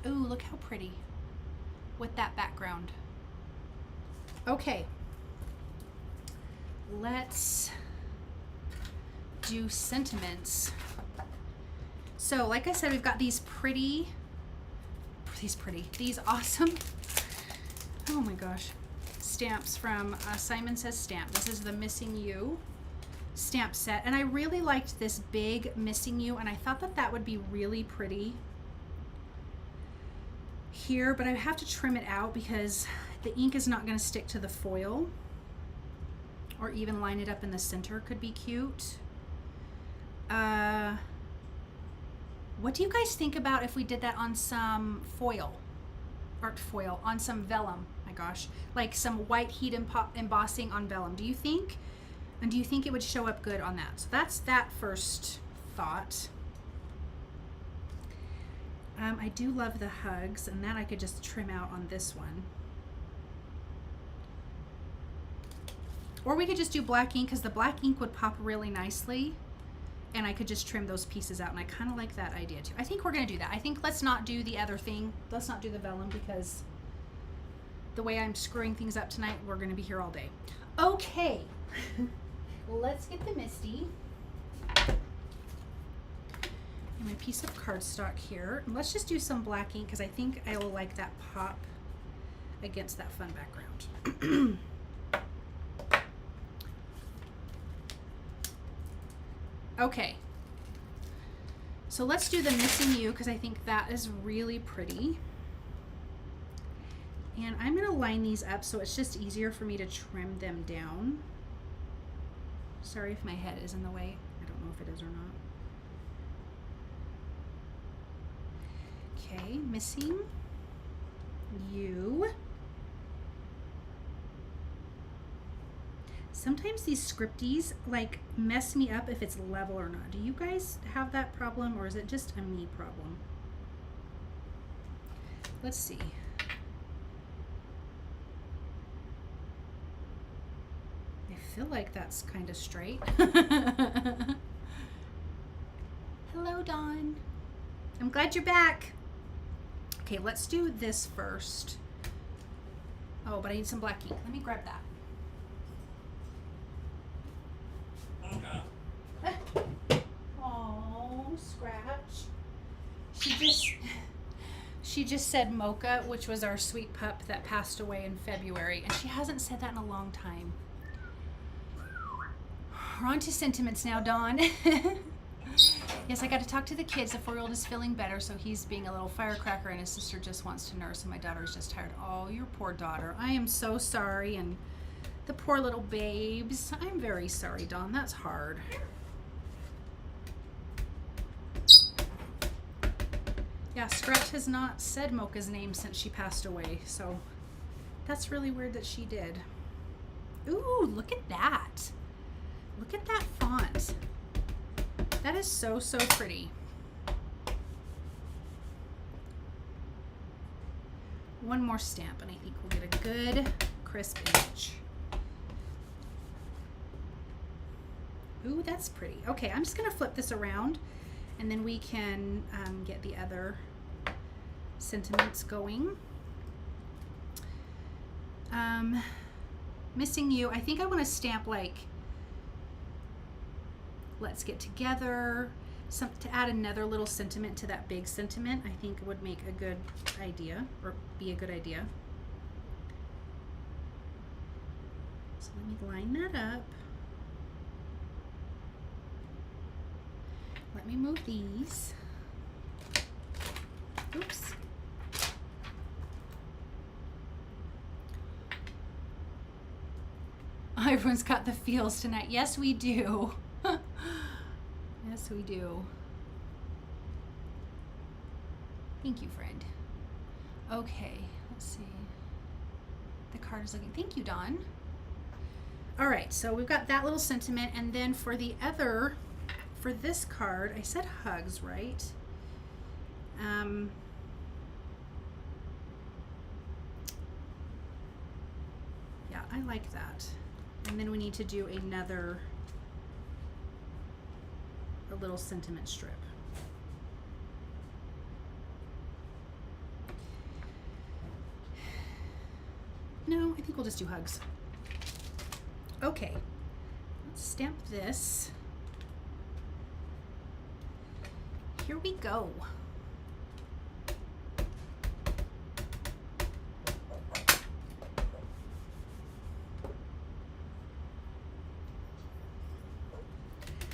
Ooh, look how pretty with that background. Okay, let's do sentiments. So like I said, we've got these awesome, oh my gosh, stamps from Simon Says Stamp. This is the Missing You stamp set, and I really liked this big Missing You, and I thought that that would be really pretty here, but I have to trim it out because the ink is not going to stick to the foil, or even line it up in the center could be cute. What do you guys think about if we did that on some foil, art foil, on some vellum? My gosh, like some white heat embossing on vellum. Do you think? And do you think it would show up good on that? So that's that first thought. I do love the hugs, and that I could just trim out on this one. Or we could just do black ink, because the black ink would pop really nicely, and I could just trim those pieces out, and I kind of like that idea too. I think we're going to do that. I think let's not do the other thing. Let's not do the vellum, because the way I'm screwing things up tonight, we're going to be here all day. Okay, let's get the Misty. And my piece of cardstock here. And let's just do some black ink, because I think I will like that pop against that fun background. Okay, so let's do the Missing You, because I think that is really pretty. And I'm going to line these up so it's just easier for me to trim them down. Sorry if my head is in the way. I don't know if it is or not. Okay, Missing You. Sometimes these scripties like mess me up if it's level or not. Do you guys have that problem, or is it just a me problem? Let's see. I feel like that's kind of straight. Hello, Dawn. I'm glad you're back. Okay, let's do this first. Oh, but I need some black ink. Let me grab that. Oh, Scratch. She just said Mocha, which was our sweet pup that passed away in February, and she hasn't said that in a long time. We're on to sentiments now, Dawn. Yes, I got to talk to the kids. The 4-year-old is feeling better, so he's being a little firecracker, and his sister just wants to nurse, and my daughter's just tired. Oh, your poor daughter. I am so sorry, and The poor little babes. I'm very sorry, Dawn. That's hard. Yeah, Scratch has not said Mocha's name since she passed away, so that's really weird that she did. Ooh, look at that. Look at that font. That is so, so pretty. One more stamp and I think we'll get a good crisp image. Ooh, that's pretty. Okay, I'm just gonna flip this around and then we can get the other sentiments going. Missing You, I think I want to stamp like let's get together, to add another little sentiment to that big sentiment. I think would make a good idea, or be a good idea. So let me line that up. Let me move these. Oops. Everyone's got the feels tonight. Yes, we do. Yes, we do. Thank you, friend. Okay, let's see. The card is looking. Thank you, Dawn. All right, so we've got that little sentiment, and then for the other, for this card, I said hugs, right? Yeah, I like that. And then we need to do another, a little sentiment strip. No, I think we'll just do hugs. Okay, let's stamp this. Here we go.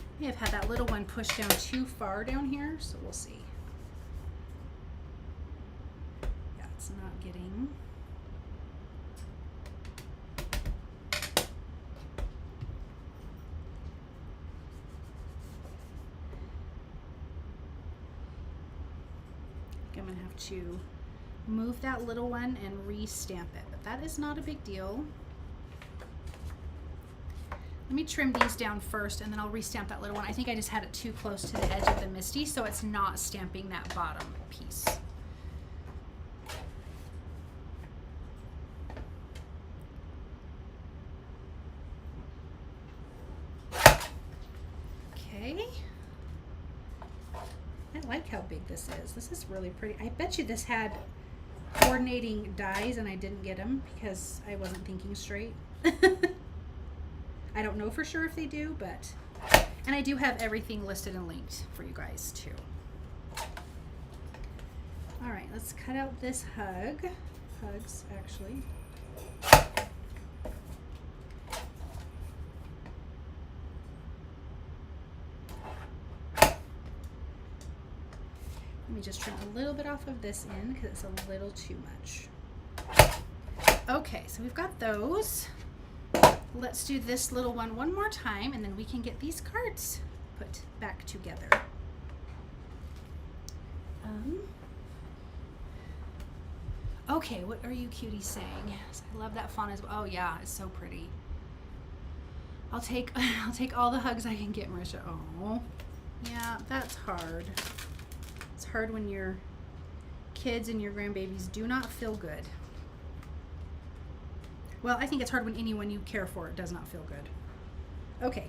I may have had that little one pushed down too far down here, so we'll see. Yeah, it's not getting. I'm gonna have to move that little one and re-stamp it, but that is not a big deal. Let me trim these down first and then I'll re-stamp that little one. I think I just had it too close to the edge of the Misty, so it's not stamping that bottom piece. Okay. I like how big this is. This is really pretty. I bet you this had coordinating dies and I didn't get them because I wasn't thinking straight. I don't know for sure if they do, but, and I do have everything listed and linked for you guys too. All right, let's cut out this hug. Hugs, actually. Let me just trim a little bit off of this end because it's a little too much. Okay, so we've got those. Let's do this little one more time and then we can get these cards put back together. Okay, what are you cuties saying? I love that font as well. Oh yeah, it's so pretty. I'll take all the hugs I can get, Marisha. Oh, yeah, that's hard. It's hard when your kids and your grandbabies do not feel good. Well, I think it's hard when anyone you care for does not feel good. Okay.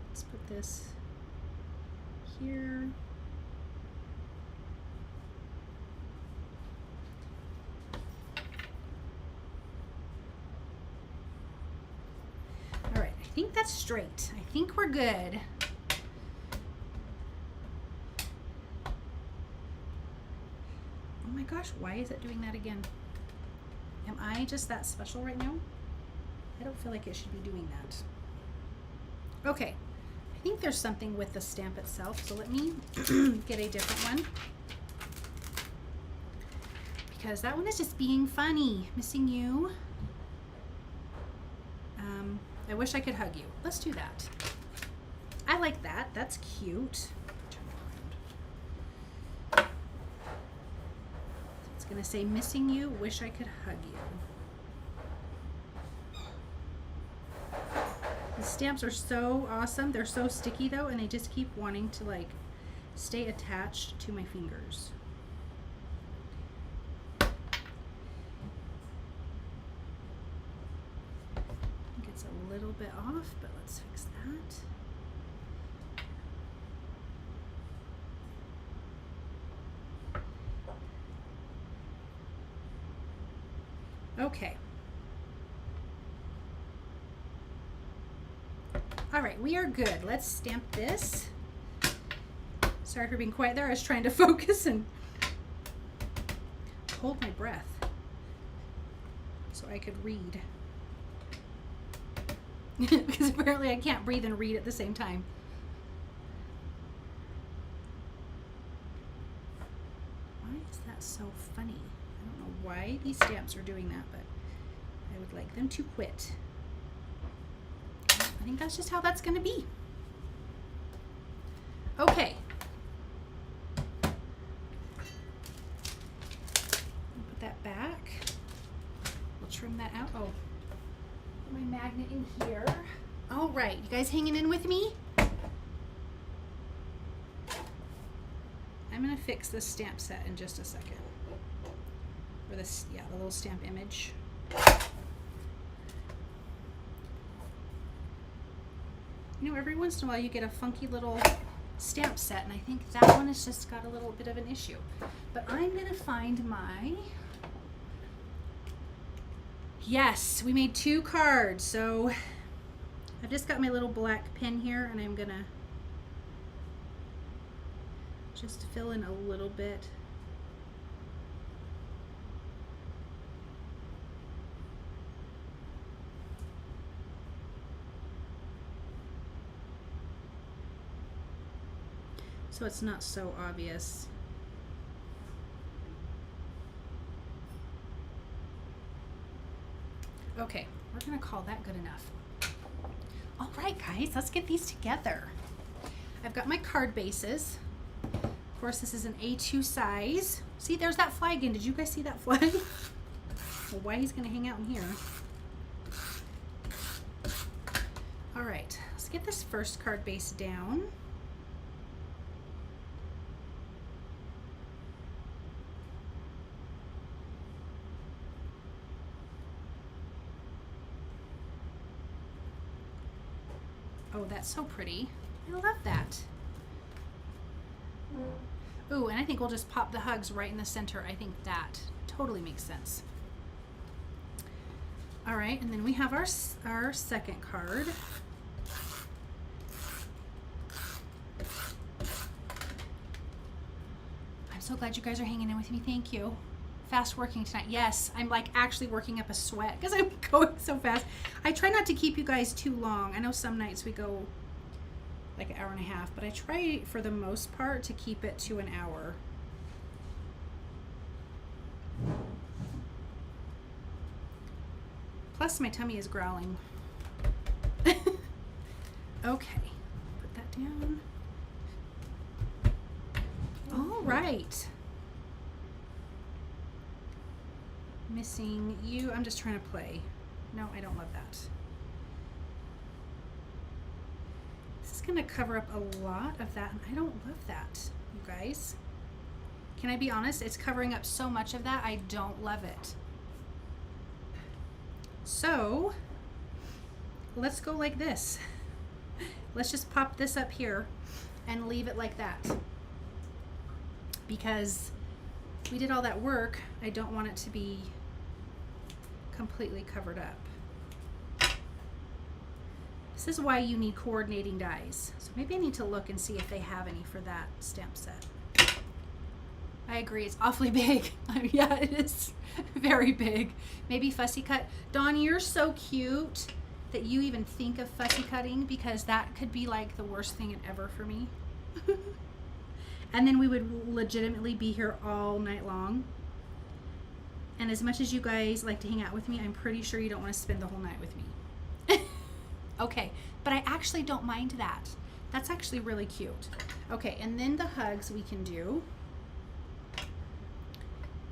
Let's put this here. All right, I think that's straight. I think we're good. Oh my gosh, why is it doing that again? Am I just that special right now? I don't feel like it should be doing that. Okay, I think there's something with the stamp itself, so let me get a different one. Because that one is just being funny. Missing You. I wish I could hug you. Let's do that. I like that. That's cute. Turn around. It's gonna say missing you, wish I could hug you. The stamps are so awesome. They're so sticky though, and they just keep wanting to like stay attached to my fingers. I think it's a little bit off, but let's fix that. Okay. All right, we are good. Let's stamp this. Sorry for being quiet there. I was trying to focus and hold my breath so I could read. Because apparently I can't breathe and read at the same time. Why is that so funny? I don't know why these stamps are doing that, but I would like them to quit. I think that's just how that's going to be. Okay. Put that back. We'll trim that out. Oh, put my magnet in here. All right, you guys hanging in with me? I'm going to fix this stamp set in just a second. Or this, yeah, the little stamp image. You know, every once in a while you get a funky little stamp set, and I think that one has just got a little bit of an issue. But I'm gonna find my, yes, we made 2 cards. So I've just got my little black pen here, and I'm gonna just fill in a little bit. So it's not so obvious. Okay, we're gonna call that good enough. All right, guys, let's get these together. I've got my card bases. Of course, this is an A2 size. See, there's that fly again. Did you guys see that fly? Well, why he's gonna hang out in here. All right, let's get this first card base down. Oh, that's so pretty. I love that. Ooh, and I think we'll just pop the hugs right in the center. I think that totally makes sense. All right, and then we have our second card. I'm so glad you guys are hanging in with me. Thank you. Fast working tonight. Yes, I'm like actually working up a sweat because I'm going so fast. I try not to keep you guys too long. I know some nights we go like an hour and a half, but I try for the most part to keep it to an hour. Plus my tummy is growling. Okay, put that down. All right. Missing you. I'm just trying to play. No, I don't love that. This is going to cover up a lot of that, and I don't love that, you guys. Can I be honest? It's covering up so much of that. I don't love it. So let's go like this. Let's just pop this up here and leave it like that. Because we did all that work, I don't want it to be completely covered up. This is why you need coordinating dies. So maybe I need to look and see if they have any for that stamp set. I agree, it's awfully big. Yeah, it is very big. Maybe fussy cut. Dawn, you're so cute that you even think of fussy cutting, because that could be like the worst thing ever for me. And then we would legitimately be here all night long. And as much as you guys like to hang out with me, I'm pretty sure you don't want to spend the whole night with me. Okay, but I actually don't mind that. That's actually really cute. Okay, and then the hugs we can do.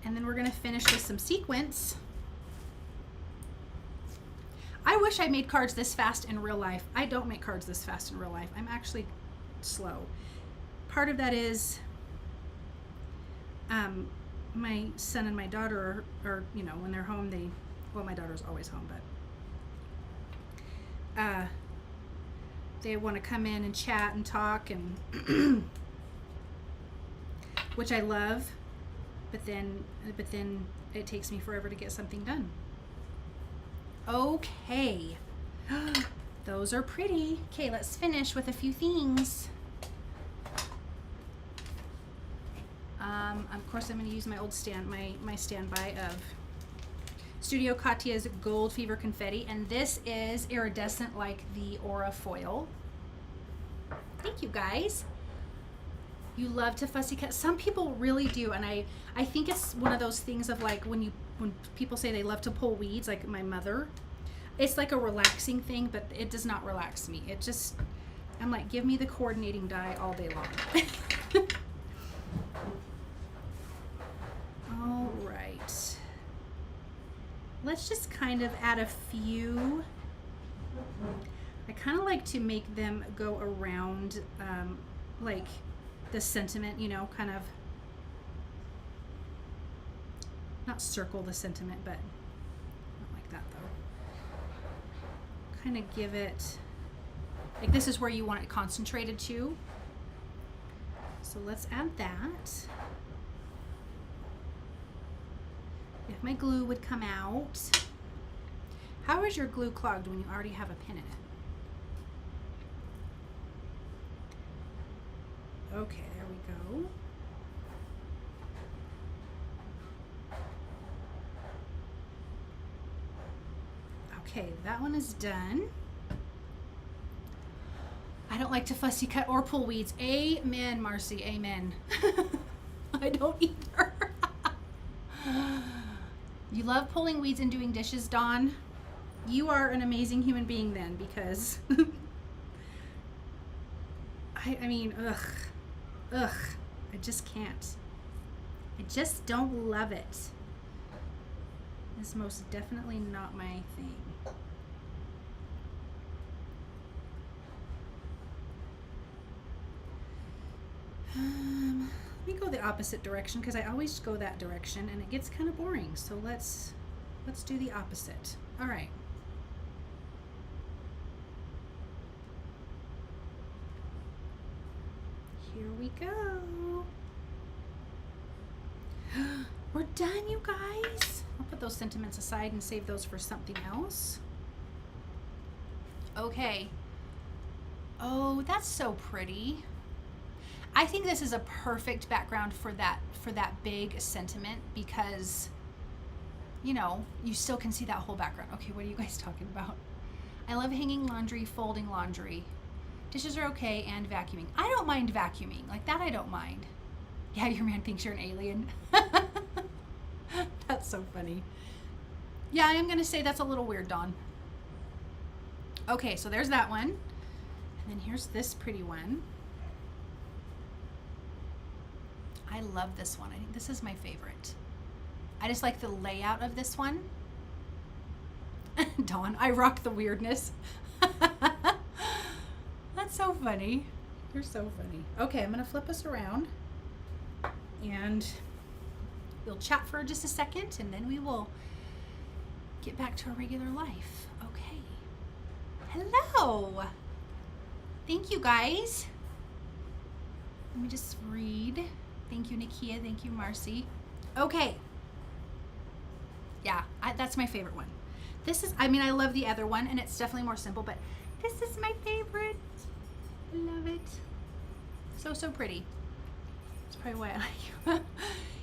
And then we're gonna finish with some sequins. I wish I made cards this fast in real life. I don't make cards this fast in real life. I'm actually slow. Part of that is my son and my daughter are, you know, when they're home, well, my daughter's always home, but they want to come in and chat and talk, and which I love, but then it takes me forever to get something done. Okay, those are pretty. Okay, let's finish with a few things. Of course, I'm going to use my old my standby of Studio Katya's Gold Fever Confetti, and this is iridescent like the Aura foil. Thank you guys. You love to fussy cut. Some people really do, and I think it's one of those things of like when people say they love to pull weeds, like my mother. It's like a relaxing thing, but it does not relax me. It just, I'm like, give me the coordinating die all day long. All right. Let's just kind of add a few. I kind of like to make them go around like the sentiment, you know, kind of not circle the sentiment, but not like that though. Kind of give it, like this is where you want it concentrated to. So let's add that. If my glue would come out. How is your glue clogged when you already have a pin in it? Okay, there we go. Okay, that one is done. I don't like to fussy cut or pull weeds. Amen, Marcy, amen. I don't either. You love pulling weeds and doing dishes, Dawn? You are an amazing human being then, because I mean, ugh, I just can't. I just don't love it. It's most definitely not my thing. Let me go the opposite direction because I always go that direction and it gets kind of boring. So let's do the opposite. All right. Here we go. We're done, you guys. I'll put those sentiments aside and save those for something else. Okay. Oh, that's so pretty. I think this is a perfect background for that big sentiment because, you know, you still can see that whole background. Okay, what are you guys talking about? I love hanging laundry, folding laundry. Dishes are okay, and vacuuming. I don't mind vacuuming. Like that I don't mind. Yeah, your man thinks you're an alien. That's so funny. Yeah, I am going to say that's a little weird, Dawn. Okay, so there's that one. And then here's this pretty one. I love this one. I think this is my favorite. I just like the layout of this one. Dawn, I rock the weirdness. That's so funny. You're so funny. Okay, I'm going to flip us around and we'll chat for just a second and then we will get back to our regular life. Okay. Hello. Thank you, guys. Let me just read. Thank you, Nakia. Thank you, Marcy. Okay. Yeah, that's my favorite one. This is, I mean, I love the other one, and it's definitely more simple, but this is my favorite. I love it. So, so pretty. That's probably why I like you.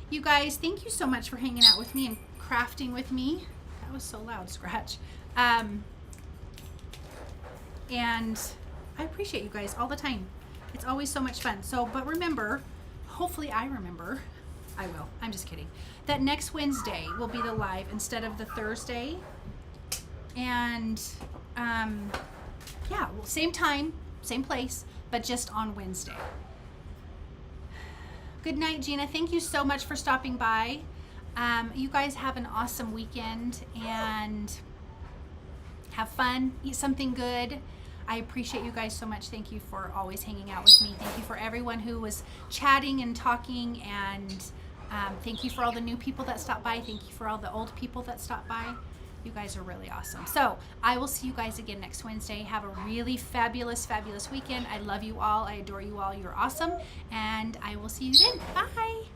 You guys, thank you so much for hanging out with me and crafting with me. That was so loud, Scratch. And I appreciate you guys all the time. It's always so much fun. So, but remember, hopefully I remember, I will, I'm just kidding, that next Wednesday will be the live instead of the Thursday. And same time, same place, but just on Wednesday. Good night, Gina. Thank you so much for stopping by. You guys have an awesome weekend and have fun. Eat something good. I appreciate you guys so much. Thank you for always hanging out with me. Thank you for everyone who was chatting and talking, and thank you for all the new people that stopped by. Thank you for all the old people that stopped by. You guys are really awesome. So I will see you guys again next Wednesday. Have a really fabulous, fabulous weekend. I love you all. I adore you all. You're awesome. And I will see you then. Bye.